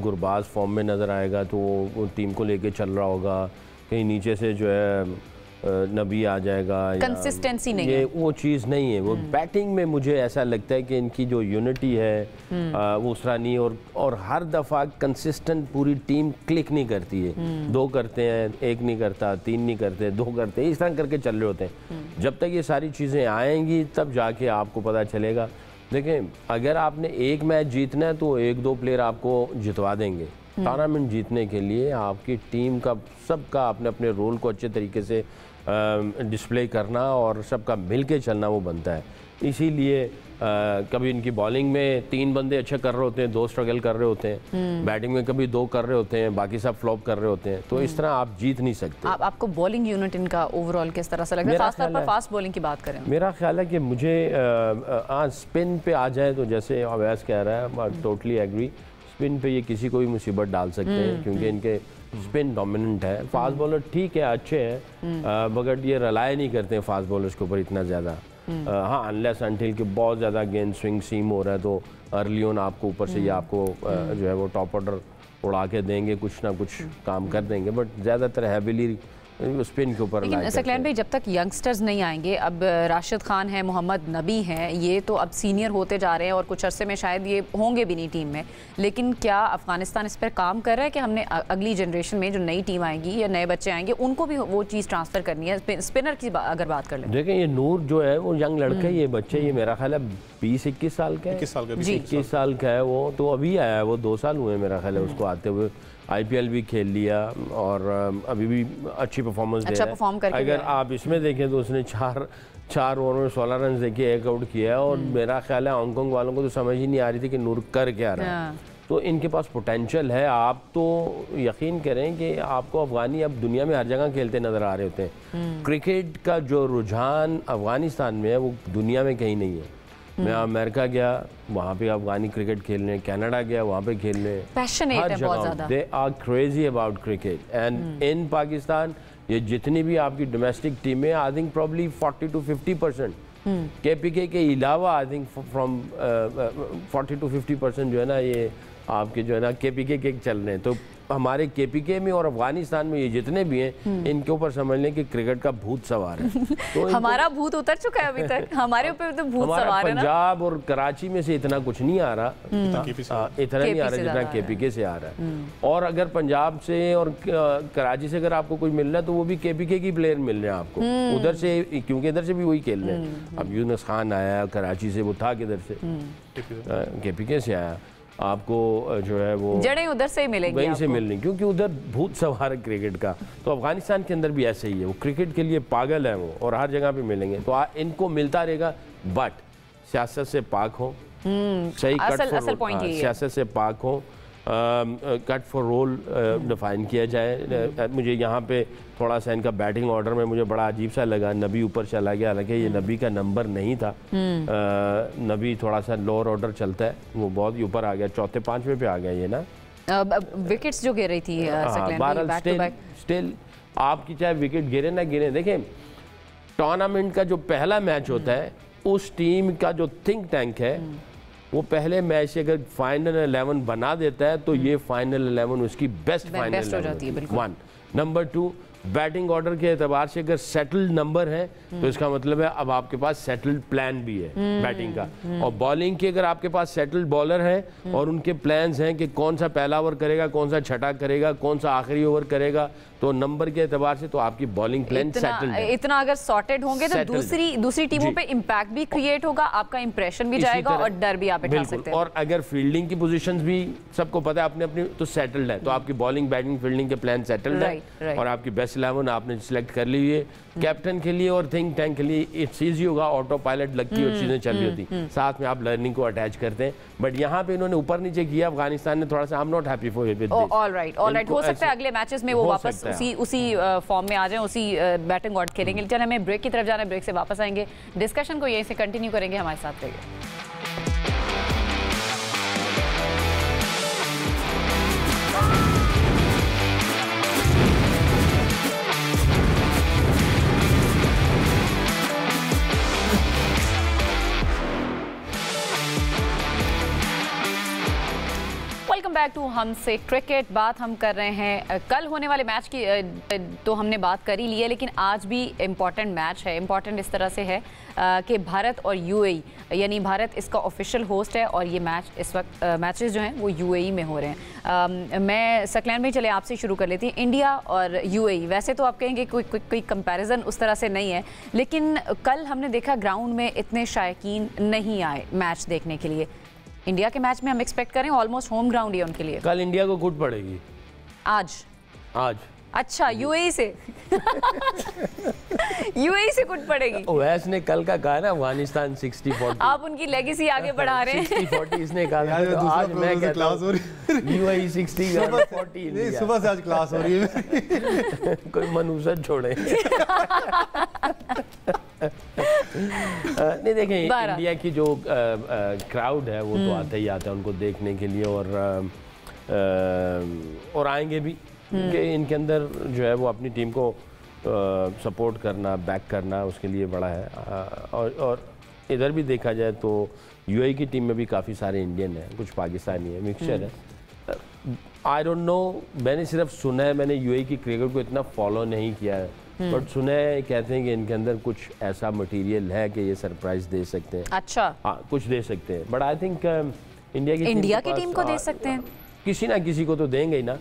गुरबाज फॉर्म में नज़र आएगा तो वो टीम को लेके चल रहा होगा, कहीं नीचे से जो है नबी आ जाएगा, कंसिस्टेंसी नहीं है, वो चीज़ नहीं है। वो बैटिंग में मुझे ऐसा लगता है कि इनकी जो यूनिटी है वो उस तरह नहीं, और हर दफ़ा कंसिस्टेंट पूरी टीम क्लिक नहीं करती है। 2 करते हैं, 1 नहीं करता, 3 नहीं करते, 2 करते हैं, इस तरह करके चल रहे होते हैं। जब तक ये सारी चीज़ें आएंगी तब जाके आपको पता चलेगा। देखें, अगर आपने एक मैच जीतना है तो 1-2 प्लेयर आपको जितवा देंगे। टूर्नामेंट जीतने के लिए आपकी टीम का सबका अपने अपने रोल को अच्छे तरीके से डिस्प्ले करना और सबका मिल के चलना वो बनता है। इसीलिए कभी इनकी बॉलिंग में 3 बंदे अच्छा कर रहे होते हैं, 2 स्ट्रगल कर रहे होते हैं, बैटिंग में कभी 2 कर रहे होते हैं, बाकी सब फ्लॉप कर रहे होते हैं, तो इस तरह आप जीत नहीं सकते। आपको बॉलिंग यूनिट इनका ओवरऑल किस तरह से लग रहा है, खासतौर पर फास्ट बॉलिंग की बात करें? मेरा ख्याल है कि मुझे आज स्पिन पे आ जाए तो जैसे अवैस कह रहा है, आई टोटली एग्री, स्पिन पे ये किसी को भी मुसीबत डाल सकते हैं क्योंकि इनके स्पिन डोमिनेंट है। फास्ट बॉलर ठीक है, अच्छे हैं, मगर ये रिलाय नहीं करते हैं फास्ट बॉलर्स के ऊपर इतना ज़्यादा। हाँ, अनलेस अनटिल के बहुत ज़्यादा गेंद स्विंग सीम हो रहा है तो अर्ली ऑन आपको ऊपर से ये आपको जो है वो टॉप ऑर्डर उड़ा के देंगे, कुछ ना कुछ काम कर देंगे, बट ज़्यादातर हैविली स्पिन के ऊपर। लेकिन सकलैन भाई, जब तक यंगस्टर्स नहीं आएंगे, अब राशिद खान है, मोहम्मद नबी हैं, ये तो अब सीनियर होते जा रहे हैं और कुछ अरसे में शायद ये होंगे भी नहीं टीम में, लेकिन क्या अफगानिस्तान इस पर काम कर रहा है कि हमने अगली जनरेशन में जो नई टीम आएगी या नए बच्चे आएंगे उनको भी वो चीज़ ट्रांसफ़र करनी है? स्पिनर की अगर बात कर लें, देखें ये नूर जो है वो यंग लड़का है, ये बच्चे, ये मेरा ख्याल है 20-21 साल का है, 21 साल का है वो, तो अभी आया है वो, 2 साल हुए मेरा ख्याल है उसको आते हुए। IPL भी खेल लिया और अभी भी अच्छी परफॉर्मेंस दे रहा है। अगर आप इसमें देखें तो उसने 4 ओवर में 16 रन देके 1 आउट किया और मेरा ख्याल है हांगकांग वालों को तो समझ ही नहीं आ रही थी कि नूर कर क्या रहा है। तो इनके पास पोटेंशियल है। आप तो यकीन करें कि आपको अफगानी अब दुनिया में हर जगह खेलते नज़र आ रहे होते हैं। क्रिकेट का जो रुझान अफगानिस्तान में है वो दुनिया में कहीं नहीं है। मैं अमेरिका गया, वहाँ पे अफगानी क्रिकेट खेलने, कनाडा गया वहाँ पे खेलने, पैशनेट है बहुत ज़्यादा, they are crazy about cricket. And in Pakistan ये जितनी भी आपकी डोमेस्टिक टीमें, I think probably 40 to 50% KPK के अलावा, आई थिंक फ्रॉम 40 to 50% जो है ना ये आपके जो है ना KPK के चल रहे हैं। तो हमारे KPK में और अफगानिस्तान में ये जितने भी हैं इनके ऊपर समझ लें कि क्रिकेट का भूत सवार है। तो हमारा भूत उतर चुका है अभी तक, हमारे ऊपर तो भूत सवार है ना। पंजाब और कराची में से इतना कुछ नहीं आ रहा, इतना नहीं आ रहा जितना KPK से आ रहा है। और अगर पंजाब से और कराची से अगर आपको कोई मिल रहा है तो वो भी KPK की प्लेयर मिल रहे हैं आपको उधर से, क्योंकि इधर से भी वही खेल रहे हैं। अब यूनुस खान आया कराची से, वो था किधर से, KPK से आया। आपको जो है वो जड़ें उधर से ही मिलेंगी, वहीं से मिलनी, क्योंकि उधर भूत सवार है क्रिकेट का। तो अफगानिस्तान के अंदर भी ऐसे ही है, वो क्रिकेट के लिए पागल है वो, और हर जगह पे मिलेंगे। तो इनको मिलता रहेगा, बट सियासत से पाक हो, सही कट फॉर सियासत से पाक हो, कट फॉर रोल डिफाइन किया जाए। मुझे यहाँ पे थोड़ा सा इनका बैटिंग ऑर्डर में मुझे बड़ा अजीब सा लगा, नबी ऊपर चला गया, हालांकि ये नबी का नंबर नहीं था। नबी थोड़ा सा लोअर ऑर्डर चलता है, वो बहुत ही ऊपर आ गया, 4थे-5वें पे आ गया ये ना। विकेट्स जो गिर रही थी स्टिल आपकी चाहे विकेट गिरे ना गिरे, देखें टूर्नामेंट का जो पहला मैच होता है उस टीम का जो थिंक टैंक है वो पहले मैच से अगर फाइनल 11 बना देता है तो ये फाइनल 11 उसकी बेस्ट फाइनल हो जाती है। 1 नंबर 2 बैटिंग ऑर्डर के एतबार से अगर सेटल्ड नंबर है तो इसका मतलब है अब आपके पास सेटल्ड प्लान भी है बैटिंग का। और बॉलिंग के अगर आपके पास सेटल्ड बॉलर है और उनके प्लान्स हैं कि कौन सा पहला ओवर करेगा, कौन सा छठा करेगा, कौन सा आखिरी ओवर करेगा, तो नंबर के एतबार से तो आपकी बॉलिंग प्लान सेटल्ड है। इतना अगर सॉर्टेड होंगे तो दूसरी टीमों पे इंपैक्ट भी क्रिएट होगा, आपका इंप्रेशन भी जाएगा और डर भी आप बिठा सकते हैं। और अगर फील्डिंग की पोजीशंस भी सबको पता है अपने अपनी, तो सेटल्ड है, तो आपकी बॉलिंग बैटिंग फील्डिंग के प्लान सेटल्ड है और आपकी बेस्ट 11 आपने सिलेक्ट कर ली है। कैप्टन के लिए और थिंक टैंक के लिए इट्स ईजी होगा, ऑटो पायलट लगती और चीजें चल रही होती, साथ में आप लर्निंग को अटैच करते हैं। बट यहाँ पे इन्होंने ऊपर नीचे किया अफगानिस्तान ने थोड़ा सा, I am not happy for it. Alright हो सकता है अगले मैचेस में वो वापस उसी फॉर्म में आ जाएं, उसी बैटिंग ऑर्डर खेलेंगे। चलिए हमें ब्रेक की तरफ जाना है, ब्रेक से वापस आएंगे, डिस्कशन को यहीं से कंटिन्यू करेंगे, हमारे साथ रहिए। वेलकम बैक टू हमसे क्रिकेट। बात हम कर रहे हैं कल होने वाले मैच की, तो हमने बात कर ही ली है, लेकिन आज भी इम्पॉर्टेंट मैच है। इम्पॉर्टेंट इस तरह से है कि भारत और UAE, यानी भारत इसका ऑफिशियल होस्ट है और ये मैच इस वक्त मैचेस जो हैं वो UAE में हो रहे हैं। मैं सकलैन में चले आपसे शुरू कर लेती हूँ। इंडिया और UAE, वैसे तो आप कहेंगे कोई कंपैरिजन उस तरह से नहीं है, लेकिन कल हमने देखा ग्राउंड में इतने शायकीन नहीं आए मैच देखने के लिए। इंडिया के मैच में हम एक्सपेक्ट करें, ऑलमोस्ट होम ग्राउंड ही है उनके लिए। कल इंडिया को खुद पड़ेगी। आज अच्छा, यूएई से यूएई से कुट पड़ेगी। ओवैस ने कल का कहा ना अफगानिस्तान 60-40, आप उनकी लेगेसी आगे बढ़ा रहे हैं। 60-40 इसने कहा, तो आज मैं कहता हूं यूएई 60-40 इंडिया। सुबह से आज क्लास हो रही है। कोई मनुसत छोड़े। नहीं देखें, इंडिया की जो क्राउड है वो तो आता ही आता है उनको देखने के लिए, और आएंगे भी, कि इनके अंदर जो है वो अपनी टीम को सपोर्ट करना, बैक करना, उसके लिए बड़ा है। और इधर भी देखा जाए तो यूएई की टीम में भी काफ़ी सारे इंडियन हैं, कुछ पाकिस्तानी है, मिक्सचर है। आई डोंट नो, मैंने सिर्फ सुना है, मैंने यूएई की क्रिकेट को इतना फॉलो नहीं किया है, बट सुना है, कहते हैं कि इनके अंदर कुछ ऐसा मटेरियल है कि ये सरप्राइज दे सकते हैं। अच्छा, हाँ, कुछ दे सकते हैं, बट आई थिंक इंडिया की टीम को दे सकते हैं, किसी ना किसी को तो देंगे ही ना।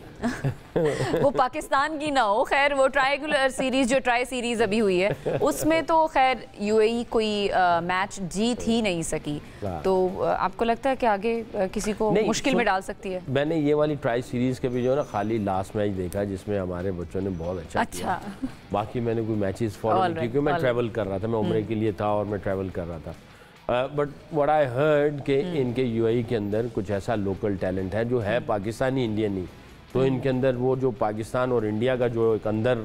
वो पाकिस्तान की ना हो। खैर, वो ट्रायंगुलर सीरीज जो ट्राई सीरीज अभी हुई है उसमें तो खैर यूएई कोई मैच जीत ही नहीं सकी, तो आपको लगता है कि आगे किसी को मुश्किल में डाल सकती है? मैंने ये वाली ट्राई सीरीज के भी जो है ना खाली लास्ट मैच देखा जिसमें हमारे बच्चों ने बहुत अच्छा किया। बाकी मैंने कोई मैचेस फॉलो नहीं, क्योंकि मैं ट्रैवल कर रहा था, मैं उम्रे के लिए था और मैं ट्रैवल कर रहा था। बट व्हाट आई हर्ड कि इनके यूएई के अंदर कुछ ऐसा लोकल टैलेंट है जो है पाकिस्तानी इंडियन ही, तो इनके अंदर वो जो पाकिस्तान और इंडिया का जो एक अंदर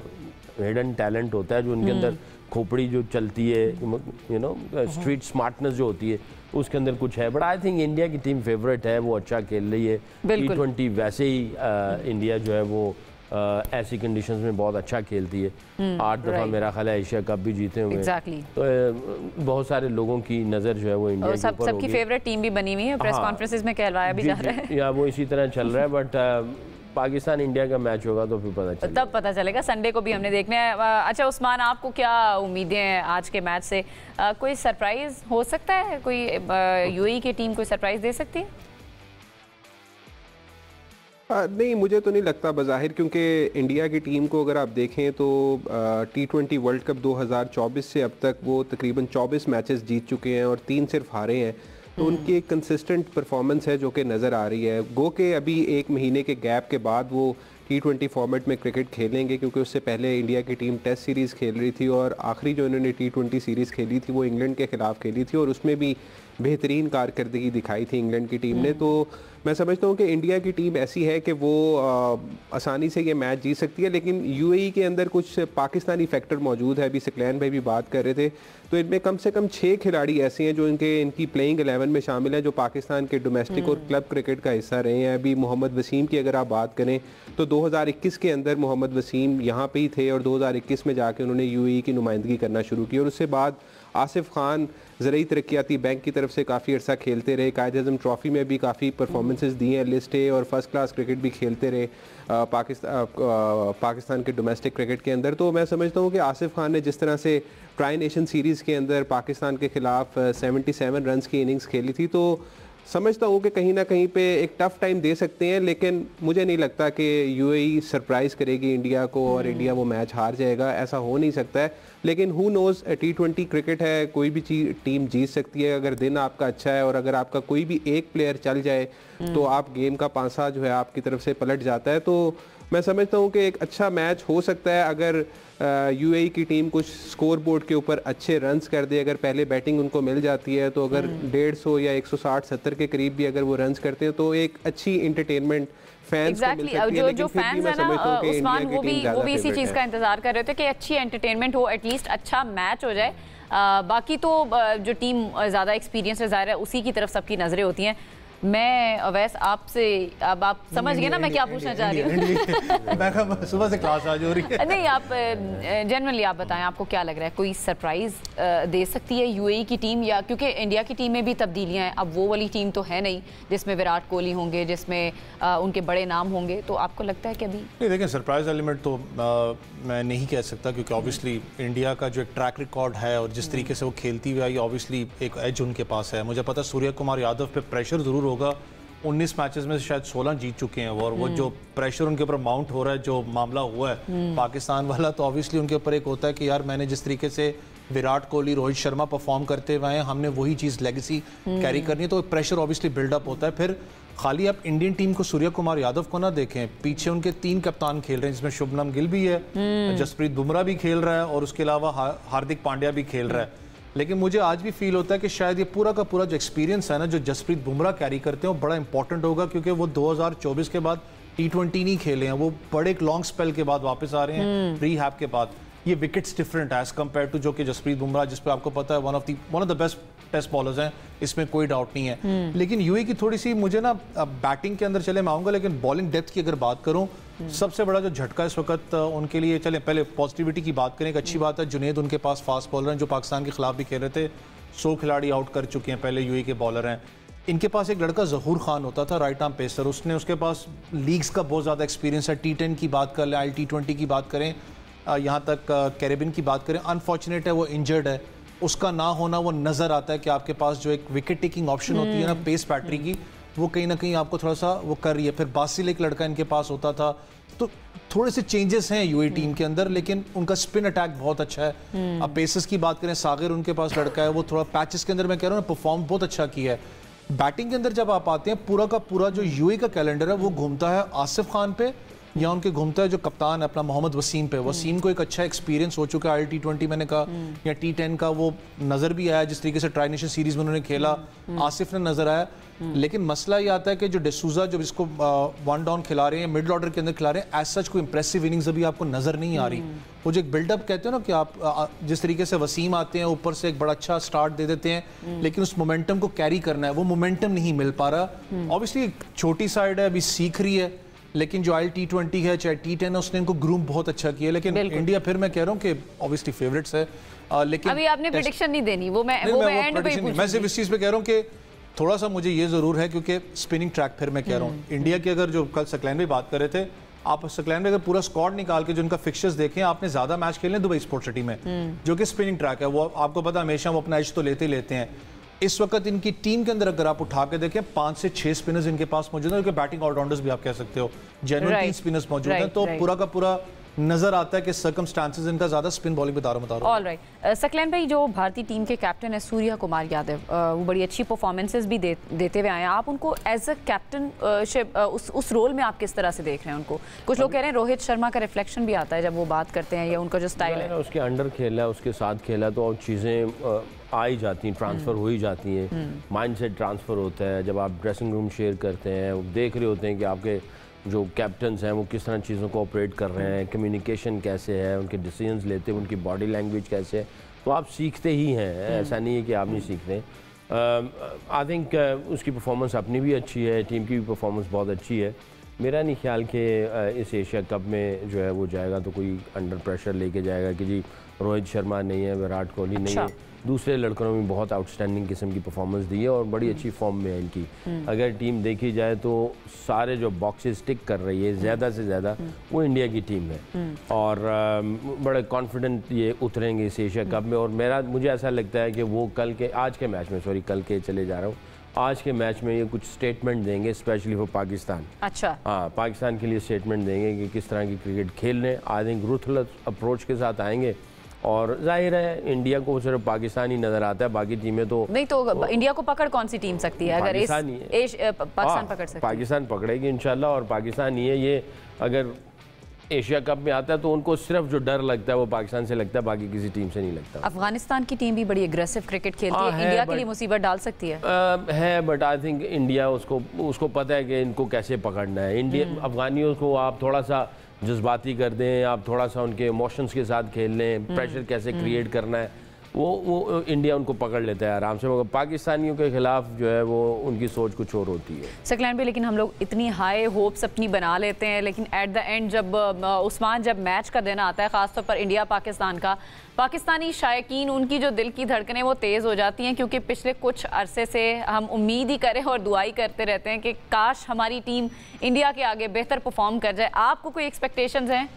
हिडन टैलेंट होता है, जो उनके अंदर खोपड़ी जो चलती है, यू नो, स्ट्रीट स्मार्टनेस जो होती है, उसके अंदर कुछ है। बट आई थिंक इंडिया की टीम फेवरेट है, वो अच्छा खेल रही है। T20 वैसे ही इंडिया जो है वो ऐसी कंडीशंस में बहुत अच्छा खेलती है। 8 दफ़ा मेरा ख्याल है एशिया कप भी जीते हुए। तो बहुत सारे लोगों की नज़र जो है वो इंडिया के ऊपर सबकी फेवरेट टीम भी बनी हुई है, प्रेस कॉन्फ्रेंसेस में कहलवाया भी जा रहा है, या वो इसी तरह चल रहा है। बट पाकिस्तान इंडिया का मैच होगा तो फिर पता चलेगा, तब पता चलेगा। संडे को भी हमने देखना है। अच्छा उस्मान, आपको क्या उम्मीदें हैं आज के मैच से? कोई सरप्राइज हो सकता है? कोई यूएई की टीम कोई सरप्राइज दे सकती है? नहीं, मुझे तो नहीं लगता बज़ाहिर, क्योंकि इंडिया की टीम को अगर आप देखें तो T20 वर्ल्ड कप 2024 से अब तक वो तकरीबन 24 मैचेस जीत चुके हैं और 3 सिर्फ हारे हैं, तो उनकी एक कंसिस्टेंट परफॉर्मेंस है जो कि नज़र आ रही है। गो के अभी 1 महीने के गैप के बाद वो T20 फॉर्मेट में क्रिकेट खेलेंगे, क्योंकि उससे पहले इंडिया की टीम टेस्ट सीरीज़ खेल रही थी और आखिरी जो इन्होंने T20 सीरीज़ खेली थी वो इंग्लैंड के ख़िलाफ़ खेली थी और उसमें भी बेहतरीन कारकर्दगी दिखाई थी इंग्लैंड की टीम ने। तो मैं समझता हूँ कि इंडिया की टीम ऐसी है कि वो आसानी से ये मैच जीत सकती है, लेकिन यूएई के अंदर कुछ पाकिस्तानी फैक्टर मौजूद है। अभी सकलैन भाई भी बात कर रहे थे, तो इनमें कम से कम 6 खिलाड़ी ऐसे हैं जो इनकी प्लेइंग 11 में शामिल हैं, जो पाकिस्तान के डोमेस्टिक और क्लब क्रिकेट का हिस्सा रहे हैं। अभी मोहम्मद वसीम की अगर आप बात करें तो 2021 के अंदर मोहम्मद वसीम यहाँ पे ही थे और 2021 में जाके उन्होंने यूएई की नुमाइंदगी करना शुरू की, और उससे बाद आसिफ खान ज़रूरी तरक्याती बैंक की तरफ से काफ़ी अर्सा खेलते रहे, कायद-ए-आज़म ट्रॉफ़ी में भी काफ़ी परफॉर्मेंसेस दी हैं, लिस्ट ए और फर्स्ट क्लास क्रिकेट भी खेलते रहे पाकिस्तान के डोमेस्टिक क्रिकेट के अंदर। तो मैं समझता हूँ कि आसिफ खान ने जिस तरह से ट्राई नेशन सीरीज़ के अंदर पाकिस्तान के ख़िलाफ़ 77 रन्स की इनिंग्स खेली थी, तो समझता हूँ कि कहीं ना कहीं पे एक टफ़ टाइम दे सकते हैं, लेकिन मुझे नहीं लगता कि यूएई सरप्राइज़ करेगी इंडिया को और इंडिया वो मैच हार जाएगा, ऐसा हो नहीं सकता है। लेकिन हु नोज़, T20 क्रिकेट है, कोई भी टीम जीत सकती है अगर दिन आपका अच्छा है, और अगर आपका कोई भी एक प्लेयर चल जाए तो आप गेम का पासा जो है आपकी तरफ से पलट जाता है। तो मैं समझता हूँ कि एक अच्छा मैच हो सकता है अगर यूएई की टीम कुछ स्कोर बोर्ड के ऊपर अच्छे रन्स कर दे। अगर पहले बैटिंग उनको मिल जाती है तो अगर 150 या 160-70 के करीब भी अगर वो रन्स करते हैं तो एक अच्छी इंटरटेनमेंट फैंस को मिल सकती है। जो फैंस है ना उस्मान, वो भी इसी चीज़ का इंतजार कर रहे थे कि अच्छी एंटरटेनमेंट हो, एटलीस्ट अच्छा मैच हो जाए। बाकी तो जो टीम ज़्यादा एक्सपीरियंस है ज़ाहिर है उसी की तरफ सबकी नज़रें होती हैं। मैं अवैस आपसे, अब आप समझ गए ना मैं क्या पूछना चाह रही हूँ। सुबह से क्लास आज हो रही है। नहीं, आप जनरली आप बताएं, आपको क्या लग रहा है, कोई सरप्राइज दे सकती है यूएई की टीम? या क्योंकि इंडिया की टीम में भी तब्दीलियां हैं, अब वो वाली टीम तो है नहीं जिसमें विराट कोहली होंगे, जिसमें उनके बड़े नाम होंगे, तो आपको लगता है कि अभी नहीं? देखिए, सरप्राइज एलिमेंट तो मैं नहीं कह सकता, क्योंकि ऑब्वियसली इंडिया का जो एक ट्रैक रिकॉर्ड है और जिस तरीके से वो खेलती हुई आई, ऑब्वियसली एक एज उनके पास है। मुझे पता सूर्य कुमार यादव पे प्रेशर जरूर होगा, 19 मैचेस में शायद 16 जीत चुके हैं और वो जो प्रेशर उनके ऊपर माउंट हो रहा है, जो मामला हुआ है पाकिस्तान वाला, तो ऑब्वियसली उनके ऊपर एक होता है कि यार मैंने जिस तरीके से विराट कोहली, रोहित शर्मा परफॉर्म करते हुए हैं, हमने वही चीज़ लेगेसी कैरी करनी है, तो प्रेशर ऑब्वियसली बिल्डअप होता है। फिर खाली आप इंडियन टीम को सूर्य कुमार यादव को ना देखें, पीछे उनके 3 कप्तान खेल रहे हैं, जिसमें शुभमन गिल भी है, जसप्रीत बुमराह भी खेल रहा है और उसके अलावा हार्दिक पांड्या भी खेल रहा है। लेकिन मुझे आज भी फील होता है कि शायद ये पूरा का पूरा जो एक्सपीरियंस है ना, जो जसप्रीत बुमराह कैरी करते हैं, वो बड़ा इंपॉर्टेंट होगा, क्योंकि वो 2024 के बाद T20 नहीं खेले हैं, वो बड़े एक लॉन्ग स्पेल के बाद वापस आ रहे हैं रीहैब के बाद। ये विकेट्स डिफरेंट है एज कम्पेयर टू जो कि जसप्रीत बुमराह, जिस पे आपको पता है one of the best test bowlers हैं, इसमें कोई डाउट नहीं है। लेकिन यूएई की थोड़ी सी, मुझे ना बैटिंग के अंदर चले मैं आऊँगा, लेकिन बॉलिंग डेप्थ की अगर बात करूँ, सबसे बड़ा जो झटका इस वक्त उनके लिए, चले पहले पॉजिटिविटी की बात करें, एक अच्छी बात है जुनेद उनके पास फास्ट बॉलर हैं, जो पाकिस्तान के खिलाफ भी खेल रहे थे, 100 खिलाड़ी आउट कर चुके हैं पहले यूएई के बॉलर हैं। इनके पास एक लड़का जहूर खान होता था, राइट आर्म पेसर, उसके पास लीग्स का बहुत ज़्यादा एक्सपीरियंस है। T10 की बात कर लें, T20 की बात करें, यहाँ तक कैरेबियन की बात करें, अनफॉर्चुनेट है वो इंजर्ड है, उसका ना होना वो नज़र आता है कि आपके पास जो एक विकेट टेकिंग ऑप्शन होती है ना पेस बैटरी की, वो कहीं ना कहीं आपको थोड़ा सा वो कर रही है। फिर बासिल एक लड़का इनके पास होता था, तो थोड़े से चेंजेस हैं यूएई टीम के अंदर, लेकिन उनका स्पिन अटैक बहुत अच्छा है। अब पेसर्स की बात करें, सागिर उनके पास लड़का है, वो थोड़ा पैचेस के अंदर मैं कह रहा हूँ परफॉर्म बहुत अच्छा किया है। बैटिंग के अंदर जब आप आते हैं, पूरा का पूरा जो यूएई का कैलेंडर है वो घूमता है आसिफ खान पे, या उनके घूमता है जो कप्तान है अपना मोहम्मद वसीम पे। वसीम को एक अच्छा एक्सपीरियंस हो चुका है T20 मैंने कहा, या T10 का वो नज़र भी आया, जिस तरीके से ट्राई नेशन सीरीज में उन्होंने खेला, आसिफ ने नज़र आया। लेकिन मसला ये आता है कि जो डिसूजा जो इसको 1 डाउन खिला रहे हैं, मिडल ऑर्डर के अंदर खिला रहे हैं, एज सच कोई इंप्रेसिव इनिंग्स अभी आपको नज़र नहीं आ रही। वो जो एक बिल्डअप कहते हो ना कि आप जिस तरीके से वसीम आते हैं, ऊपर से एक बड़ा अच्छा स्टार्ट दे देते हैं, लेकिन उस मोमेंटम को कैरी करना है, वो मोमेंटम नहीं मिल पा रहा। ऑब्वियसली छोटी साइड है, अभी सीख रही है, लेकिन जो T20 है चाहे T10 है, उसने इनको ग्रूम बहुत अच्छा किया। लेकिन इंडिया, फिर मैं कह रहा हूँ कि ऑब्वियसली फेवरेट्स है, लेकिन अभी आपने प्रेडिक्शन नहीं देनी, वो मैं एंड पे ही पूछूंगी। मैं सिर्फ इस चीज़ पे कह रहा हूँ कि थोड़ा सा मुझे ये ज़रूर है, क्योंकि स्पिनिंग ट्रैक, फिर मैं कह रहा हूँ इंडिया की, अगर जो कल सकलैन में बात कर रहे थे, आप सकलैन में अगर पूरा स्क्वाड निकाल के जो उनका फिक्चर्स देखें, आपने ज़्यादा मैच खेले दुबई स्पोर्ट्स सिटी में, जो कि स्पिनिंग ट्रैक है, वो आपको पता है हमेशा वो अपना एज तो लेते ही लेते हैं। इस वक्त इनकी टीम के अंदर अगर आप उठा के देखें, 5 से 6 स्पिनर्स इनके पास मौजूद हैं, बैटिंग ऑलराउंडर्स भी आप कह सकते हो, जेन्युइन 3 स्पिनर्स मौजूद हैं, तो पूरा का पूरा नजर आता है कि सर्कमस्टांसेस इनका ज्यादा स्पिन बॉलिंग पे दारोमदार है। ऑलराइट, सकलैन भाई, जो भारतीय टीम के कैप्टन है सूर्य कुमार यादव, वो बड़ी अच्छी परफॉर्मेंसेस भी देते हुए आए हैं। आप उनको एज अ कैप्टन उस रोल में आप किस तरह से देख रहे हैं उनको? कुछ लोग कह रहे हैं रोहित शर्मा का रिफ्लेक्शन भी आता है जब वो बात करते हैं, या उनका जो स्टाइल है, उसके अंडर खेला है, उसके साथ खेला, तो चीज़ें आ ही जाती हैं, ट्रांसफ़र हो ही जाती हैं, माइंडसेट ट्रांसफ़र होता है। जब आप ड्रेसिंग रूम शेयर करते हैं, देख रहे होते हैं कि आपके जो कैप्टन्स हैं वो किस तरह चीज़ों को ऑपरेट कर रहे हैं, कम्युनिकेशन कैसे है, उनके डिसीजंस लेते हैं, उनकी बॉडी लैंग्वेज कैसे है, तो आप सीखते ही हैं, ऐसा नहीं है कि आप नहीं सीखते। आई थिंक उसकी परफॉर्मेंस अपनी भी अच्छी है, टीम की भी परफॉर्मेंस बहुत अच्छी है। मेरा नहीं ख्याल कि इस एशिया कप में जो है वो जाएगा तो कोई अंडर प्रेशर लेके जाएगा कि जी रोहित शर्मा नहीं है, विराट कोहली नहीं है, दूसरे लड़कों ने भी बहुत आउटस्टैंडिंग किस्म की परफॉर्मेंस दी है और बड़ी अच्छी फॉर्म में है इनकी। अगर टीम देखी जाए तो सारे जो बॉक्सेस टिक कर रही है ज़्यादा से ज़्यादा वो इंडिया की टीम है, और बड़े कॉन्फिडेंट ये उतरेंगे इस एशिया कप में। और मुझे ऐसा लगता है कि वो आज के मैच में, सॉरी कल के चले जा रहा हूँ, आज के मैच में ये कुछ स्टेटमेंट देंगे स्पेशली फॉर पाकिस्तान। अच्छा, हाँ, पाकिस्तान के लिए स्टेटमेंट देंगे कि किस तरह की क्रिकेट खेल रहे हैं। आई थिंक रूथलेस अप्रोच के साथ आएंगे, और जाहिर है इंडिया को सिर्फ पाकिस्तान ही नजर आता है, बाकी टीमें तो नहीं। तो इंडिया को पकड़ कौन सी टीम सकती है? अगर पाकिस्तान पकड़ सकती है, पाकिस्तान पकड़ेगी इंशाल्लाह, और पाकिस्तान ही है ये। अगर एशिया कप में आता है तो उनको सिर्फ जो डर लगता है वो पाकिस्तान से लगता है, बाकी किसी टीम से नहीं लगता। अफगानिस्तान की टीम भी बड़ी एग्रेसिव क्रिकेट खेलती है, इंडिया के लिए मुसीबत डाल सकती है। बट आई थिंक इंडिया उसको पता है कि इनको कैसे पकड़ना है। इंडिया अफगानियों को आप थोड़ा सा जज्बाती कर दें, आप थोड़ा सा उनके इमोशंस के साथ खेल लें, प्रेशर कैसे क्रिएट करना है, वो इंडिया उनको पकड़ लेता है आराम से। मगर पाकिस्तानियों के खिलाफ जो है वो उनकी सोच कुछ और होती है सकलैन पे। लेकिन हम लोग इतनी हाई होप्स अपनी बना लेते हैं, लेकिन एट द एंड जब मैच का दिन आता है, खासतौर पर इंडिया पाकिस्तान का, पाकिस्तानी शायकीन उनकी जो दिल की धड़कनें वो तेज़ हो जाती हैं, क्योंकि पिछले कुछ अरसे से हम उम्मीद ही करें और दुआई करते रहते हैं कि काश हमारी टीम इंडिया के आगे बेहतर परफॉर्म कर जाए। आपको कोई एक्सपेक्टेशंस हैं?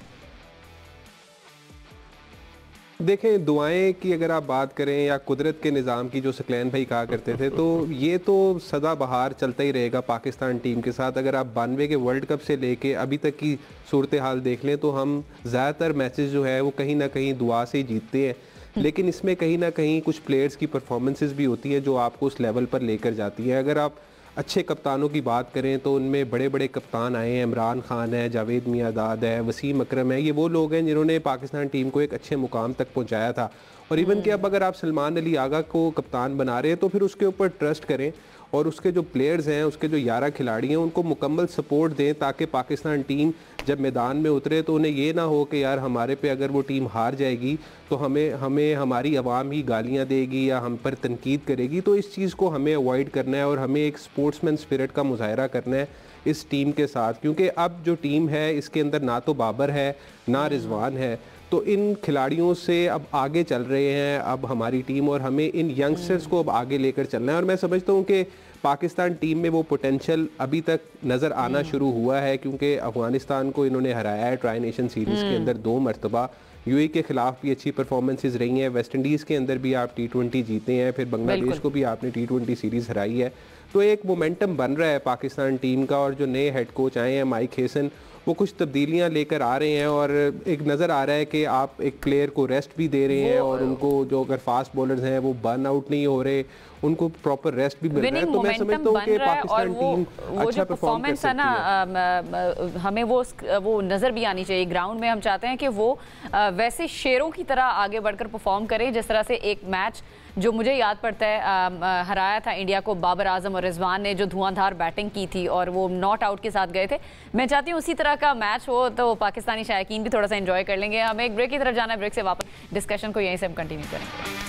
देखें, दुआएं की अगर आप बात करें या कुदरत के निज़ाम की, जो सकलैन भाई कहा करते थे, तो ये तो सदा बहार चलता ही रहेगा पाकिस्तान टीम के साथ। अगर आप 92 के वर्ल्ड कप से लेके अभी तक की सूरत हाल देख लें तो हम ज़्यादातर मैचेस जो है वो कहीं ना कहीं दुआ से ही जीतते हैं, लेकिन इसमें कहीं ना कहीं कुछ प्लेयर्स की परफॉर्मेंसेस भी होती है जो आपको उस लेवल पर लेकर जाती है। अगर आप अच्छे कप्तानों की बात करें तो उनमें बड़े बड़े कप्तान आए हैं, इमरान खान है, जावेद मियांदाद है, वसीम अकरम है। ये वो लोग हैं जिन्होंने पाकिस्तान टीम को एक अच्छे मुकाम तक पहुंचाया था। और इवन कि अब अगर आप सलमान अली आगा को कप्तान बना रहे हैं तो फिर उसके ऊपर ट्रस्ट करें और उसके जो प्लेयर्स हैं, उसके जो 11 खिलाड़ी हैं, उनको मुकम्मल सपोर्ट दें ताकि पाकिस्तान टीम जब मैदान में उतरे तो उन्हें ये ना हो कि यार हमारे पे अगर वो टीम हार जाएगी तो हमें हमारी आवाम ही गालियां देगी या हम पर तनकीद करेगी। तो इस चीज़ को हमें अवॉइड करना है और हमें एक स्पोर्ट्समैन स्पिरिट का मुजाहरा करना है इस टीम के साथ, क्योंकि अब जो टीम है इसके अंदर ना तो बाबर है ना रिजवान है। तो इन खिलाड़ियों से अब आगे चल रहे हैं अब हमारी टीम और हमें इन यंगस्टर्स को अब आगे लेकर चलना है। और मैं समझता हूँ कि पाकिस्तान टीम में वो पोटेंशियल अभी तक नज़र आना शुरू हुआ है, क्योंकि अफगानिस्तान को इन्होंने हराया है ट्राई नेशन सीरीज़ के अंदर 2 मरतबा। यूएई के खिलाफ भी अच्छी परफॉर्मेंसेज रही हैं, वेस्ट इंडीज़ के अंदर भी आप T20 जीते हैं, फिर बांग्लादेश को भी आपने T20 सीरीज़ हराई है। तो एक मोमेंटम बन रहा है पाकिस्तान टीम का। और जो नए हेड कोच आए हैं माइक हेसन, वो कुछ तब्दीलियां लेकर आ रहे हैं और एक नज़र आ रहा है कि आप एक प्लेयर को रेस्ट भी दे रहे हैं और उनको जो अगर फास्ट बॉलर्स हैं वो बर्न आउट नहीं हो रहे, उनको प्रॉपर रेस्ट भी मिल रहा है। तो मैं समझता हूँ कि पाकिस्तान टीम अच्छा परफॉर्म कर सकती है। हमें वो नज़र भी आनी चाहिए ग्राउंड में। हम चाहते हैं कि वो वैसे शेरों की तरह आगे बढ़कर परफॉर्म करें जिस तरह से एक मैच जो मुझे याद पड़ता है हराया था इंडिया को बाबर आजम और रिजवान ने, जो धुआंधार बैटिंग की थी और वो नॉट आउट के साथ गए थे। मैं चाहती हूँ उसी तरह का मैच हो तो पाकिस्तानी शायकीन भी थोड़ा सा एंजॉय कर लेंगे। हमें एक ब्रेक की तरफ जाना है, ब्रेक से वापस डिस्कशन को यहीं से हम कंटिन्यू करेंगे।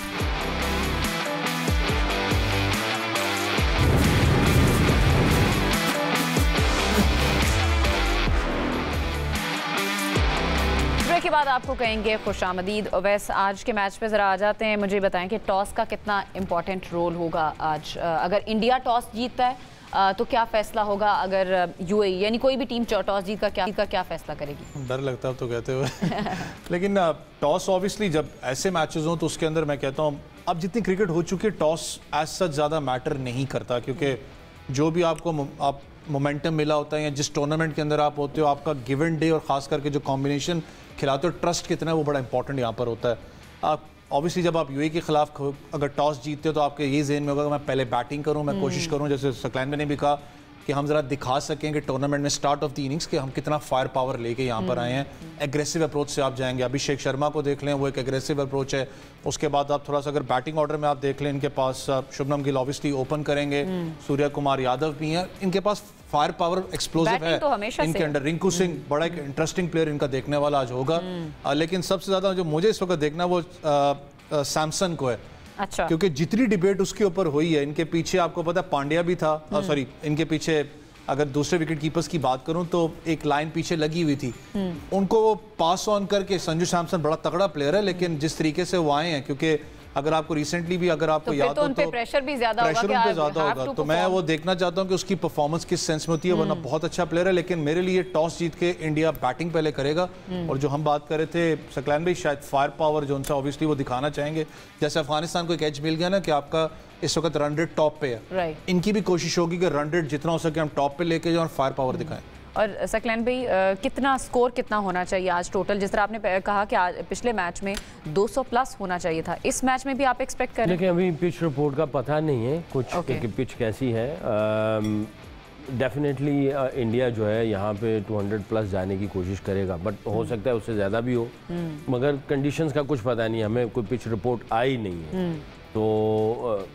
के बाद आपको कहेंगे खुशामदीद। ओवैस, आज के मैच पे ज़रा आ जाते हैं। मुझे बताएं कि टॉस का कितना इंपॉर्टेंट रोल होगा आज। अगर इंडिया टॉस जीतता है तो क्या फैसला होगा? अगर यूएई यानी कोई भी टीम टॉस जीत का क्या फैसला करेगी? डर लगता है तो कहते हुए लेकिन टॉस ऑब्वियसली जब ऐसे मैचेस हों तो उसके अंदर मैं कहता हूँ अब जितनी क्रिकेट हो चुकी है टॉस एज सच ज़्यादा मैटर नहीं करता, क्योंकि जो भी आपको मोमेंटम मिला होता है या जिस टूर्नामेंट के अंदर आप होते हो, आपका गिवन डे और ख़ास करके जो कॉम्बिनेशन खिलाते हो, ट्रस्ट कितना है वो बड़ा इंपॉर्टेंट यहाँ पर होता है। आप ऑब्वियसली जब आप यूएई के खिलाफ अगर टॉस जीतते हो तो आपके ये ज़हन में होगा कि मैं पहले बैटिंग करूँ, मैं कोशिश करूँ, जैसे सकलैन ने भी कहा कि हम ज़रा दिखा सकें कि टूर्नामेंट में स्टार्ट ऑफ द इनिंग्स कि हम कितना फायर पावर लेके यहाँ पर आए हैं। एग्रेसिव अप्रोच से आप जाएंगे। अभिषेक शर्मा को देख लें, वो एक एग्रेसिव अप्रोच है। उसके बाद आप थोड़ा सा अगर बैटिंग ऑर्डर में आप देख लें, इनके पास शुभमन गिल ऑब्वियसली ओपन करेंगे, सूर्य कुमार यादव भी हैं, इनके पास फायर पावर एक्सप्लोसिव है तो इनके अंडर। रिंकू सिंह बड़ा एक इंटरेस्टिंग प्लेयर इनका देखने वाला आज होगा। लेकिन सबसे ज़्यादा जो मुझे इस वक्त देखना वो सैमसन को है। अच्छा। क्योंकि जितनी डिबेट उसके ऊपर हुई है, इनके पीछे आपको पता पांड्या भी था, सॉरी इनके पीछे अगर दूसरे विकेट कीपर्स की बात करूं तो एक लाइन पीछे लगी हुई थी, उनको वो पास ऑन करके संजू सैमसन बड़ा तगड़ा प्लेयर है, लेकिन जिस तरीके से वो आए हैं, क्योंकि अगर आपको रिसेंटली भी अगर आपको याद हो तो प्रेशर भी ज्यादा होगा, तो मैं वो देखना चाहता हूं कि उसकी परफॉर्मेंस किस सेंस में होती है। वरना बहुत अच्छा प्लेयर है, लेकिन मेरे लिए टॉस जीत के इंडिया बैटिंग पहले करेगा। और जो हम बात कर रहे थे सकलैन भाई, शायद फायर पावर जो उनसे ऑब्वियसली वो दिखाना चाहेंगे। जैसे अफगानिस्तान को एक एज मिल गया ना कि आपका इस वक्त रन रेट टॉप पे है, इनकी भी कोशिश होगी कि रन रेट जितना हो सके हम टॉप पे लेके जाएं और फायर पावर दिखाएं। और सकलैन भाई कितना स्कोर कितना होना चाहिए आज टोटल? जिस तरह आपने कहा कि आज पिछले मैच में 200 प्लस होना चाहिए था, इस मैच में भी आप एक्सपेक्ट करें? देखिए अभी पिच रिपोर्ट का पता नहीं है कुछ कि पिच कैसी है। डेफिनेटली इंडिया जो है यहाँ पे 200 प्लस जाने की कोशिश करेगा, बट हो सकता है उससे ज़्यादा भी हो, मगर कंडीशंस का कुछ पता नहीं, हमें कोई पिच रिपोर्ट आई नहीं है तो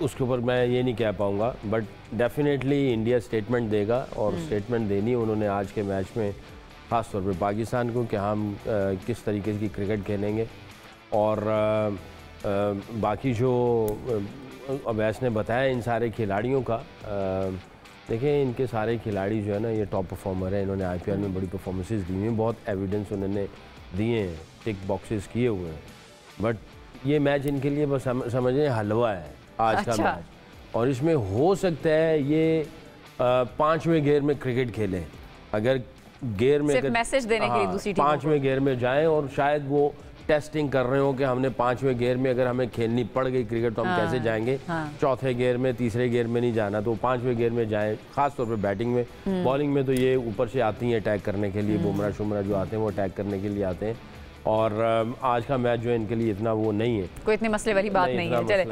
उसके ऊपर मैं ये नहीं कह पाऊँगा। बट डेफिनेटली इंडिया स्टेटमेंट देगा और स्टेटमेंट देनी उन्होंने आज के मैच में ख़ास तौर पे पाकिस्तान को कि हम किस तरीके की क्रिकेट खेलेंगे। और बाकी जो अवैस ने बताया इन सारे खिलाड़ियों का, देखिए इनके सारे खिलाड़ी जो है ना ये टॉप परफॉर्मर है, इन्होंने IPL में बड़ी परफॉर्मेंसेस दी हुई हैं, बहुत एविडेंस उन्होंने दिए हैं, टिक बॉक्सेस किए हुए हैं। बट ये मैच इनके लिए बस समझें हलवा है आज का मैच, और इसमें हो सकता है ये 5वें गेयर में क्रिकेट खेलें। अगर गेयर में मैसेज देने के लिए दूसरी टीम 5वें गेयर में जाएं और शायद वो टेस्टिंग कर रहे हो कि हमने 5वें गेयर में अगर हमें खेलनी पड़ गई क्रिकेट तो हम कैसे जाएंगे, चौथे गेयर में, तीसरे गेयर में नहीं जाना, तो 5वें गेयर में जाएं। खास तौर पे बैटिंग में, बॉलिंग में तो ये ऊपर से आती हैं अटैक करने के लिए, बुमराह शुमराह जो आते हैं वो अटैक करने के लिए आते हैं। और आज का मैच जो है इनके लिए इतना वो नहीं है, कोई इतने मसले वाली बात नहीं है। चले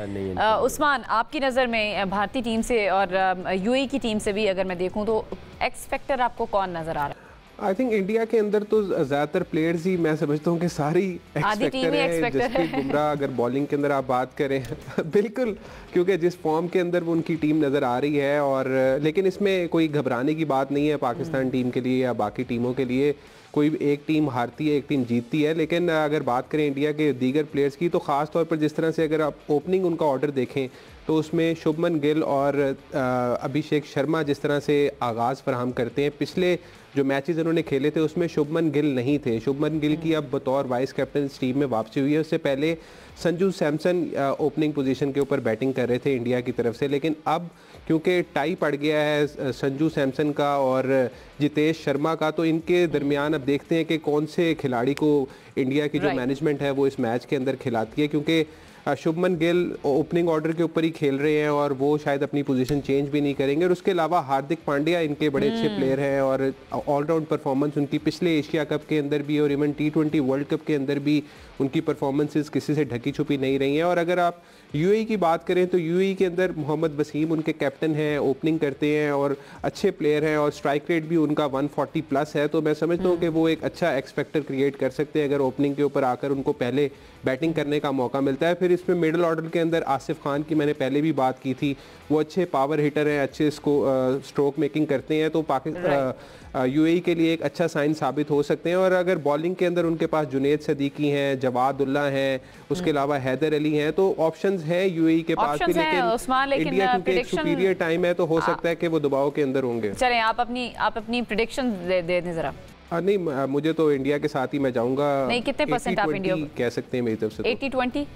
उस्मान, आपकी नज़र में भारतीय टीम से और यूएई की टीम से भी अगर मैं देखूं तो एक्स फैक्टर आपको कौन नज़र आ रहा है? आई थिंक इंडिया के अंदर तो ज़्यादातर प्लेयर्स ही मैं समझता हूँ कि सारी एक्सपेक्टर है। जसप्रीत बुमराह अगर बॉलिंग के अंदर आप बात करें बिल्कुल, क्योंकि जिस फॉर्म के अंदर वो उनकी टीम नज़र आ रही है, और लेकिन इसमें कोई घबराने की बात नहीं है पाकिस्तान टीम के लिए या बाकी टीमों के लिए। कोई एक टीम हारती है, एक टीम जीतती है, लेकिन अगर बात करें इंडिया के दीगर प्लेयर्स की तो ख़ास तौर पर जिस तरह से अगर आप ओपनिंग उनका ऑर्डर देखें तो उसमें शुभमन गिल और अभिषेक शर्मा जिस तरह से आगाज़ फराहम करते हैं। पिछले जो मैचेस उन्होंने खेले थे उसमें शुभमन गिल नहीं थे। शुभमन गिल की अब बतौर वाइस कैप्टन इस टीम में वापसी हुई है। उससे पहले संजू सैमसन ओपनिंग पोजीशन के ऊपर बैटिंग कर रहे थे इंडिया की तरफ से, लेकिन अब क्योंकि टाई पड़ गया है संजू सैमसन का और जितेश शर्मा का, तो इनके दरमियान अब देखते हैं कि कौन से खिलाड़ी को इंडिया की जो मैनेजमेंट है वो इस मैच के अंदर खिलाती है, क्योंकि शुभमन गिल ओपनिंग ऑर्डर के ऊपर ही खेल रहे हैं और वो शायद अपनी पोजीशन चेंज भी नहीं करेंगे। और उसके अलावा हार्दिक पांड्या इनके बड़े अच्छे प्लेयर हैं और ऑलराउंड परफॉर्मेंस उनकी पिछले एशिया कप के अंदर भी और इवन T20 वर्ल्ड कप के अंदर भी उनकी परफॉर्मेंसेस किसी से ढकी छुपी नहीं रही हैं। और अगर आप यूएई की बात करें तो यूएई के अंदर मोहम्मद वसीम उनके कैप्टन हैं, ओपनिंग करते हैं और अच्छे प्लेयर हैं और स्ट्राइक रेट भी उनका 140 प्लस है। तो मैं समझता हूँ कि वो एक अच्छा एक्स फैक्टर क्रिएट कर सकते हैं अगर ओपनिंग के ऊपर आकर उनको पहले बैटिंग करने का मौका मिलता है। फिर इसमें मिडिल ऑर्डर के अंदर आसिफ खान की मैंने पहले भी बात की थी, वो अच्छे पावर हिटर हैं, अच्छे स्ट्रोक मेकिंग करते हैं, तो यूएई के लिए एक अच्छा साइन साबित हो सकते हैं। और अगर बॉलिंग के अंदर उनके पास जुनेद सदीकी हैं, जवादुल्ला हैं, उसके अलावा हैदर अली हैं, तो ऑप्शंस हैं यूएई के पास भी। लेकिन इंडिया क्योंकि एक सुपीरियर टाइम है तो हो सकता है कि वो दबाव के अंदर होंगे। चलें आप अपनी प्रेडिक्शन दे दें जरा। नहीं, मुझे तो इंडिया के साथ ही मैं जाऊंगा। नहीं, कितने परसेंट आप इंडिया कह सकते हैं मेरी तरफ से? 80-20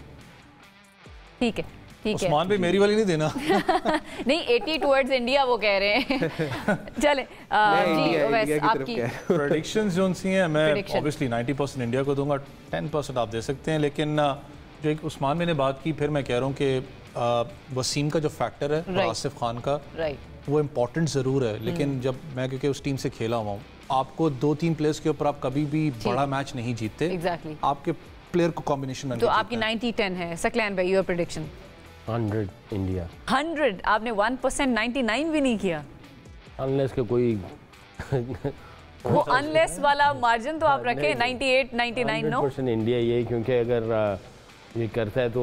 ठीक है, ठीक है। उस्मान भी मेरी वाली नहीं देना नहीं, 80 टुवर्ड्स इंडिया वो कह रहे हैं चले जी, आपकी प्रेडिक्शंस जो सी हैं, मैं ऑब्वियसली 90% इंडिया को दूंगा, 10% आप दे सकते हैं। लेकिन जो एक उस्मान मैंने बात की, फिर मैं कह रहा हूँ कि वसीम का जो फैक्टर है और आसिफ खान का, वो इम्पोर्टेंट ज़रूर है। लेकिन जब मैं क्योंकि उस टीम से खेला हुआ हूँ, आपको 2-3 प्लेयर्स के ऊपर आप कभी भी बड़ा मैच नहीं जीतते। आपके प्लेयर को कॉम्बिनेशन में। तो आपकी 90-10 है। सकलैन भाई, योर प्रेडिक्शन? 100 इंडिया। 100? आपने 1% 99 भी नहीं किया? अनलेस के कोई वो अनलेस वाला मार्जिन तो आप रखें। 98-99 नो 100% इंडिया ये, क्योंकि अगर ये करता है तो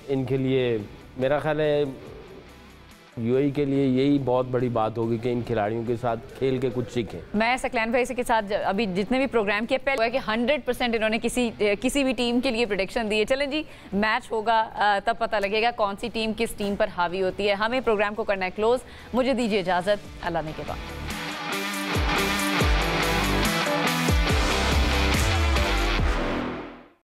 इनके लिए मेरा ख्याल है यूएई के लिए यही बहुत बड़ी बात होगी कि इन खिलाड़ियों के साथ खेल के कुछ सीखें। मैं सकलैन भाई के साथ अभी जितने भी प्रोग्राम किए पहले कि 100% इन्होंने किसी भी टीम के लिए प्रेडिक्शन दी है। चलें जी, मैच होगा तब पता लगेगा कौन सी टीम किस टीम पर हावी होती है। हमें प्रोग्राम को करना है क्लोज। मुझे दीजिए इजाज़त, अल्लाह ने के बाद।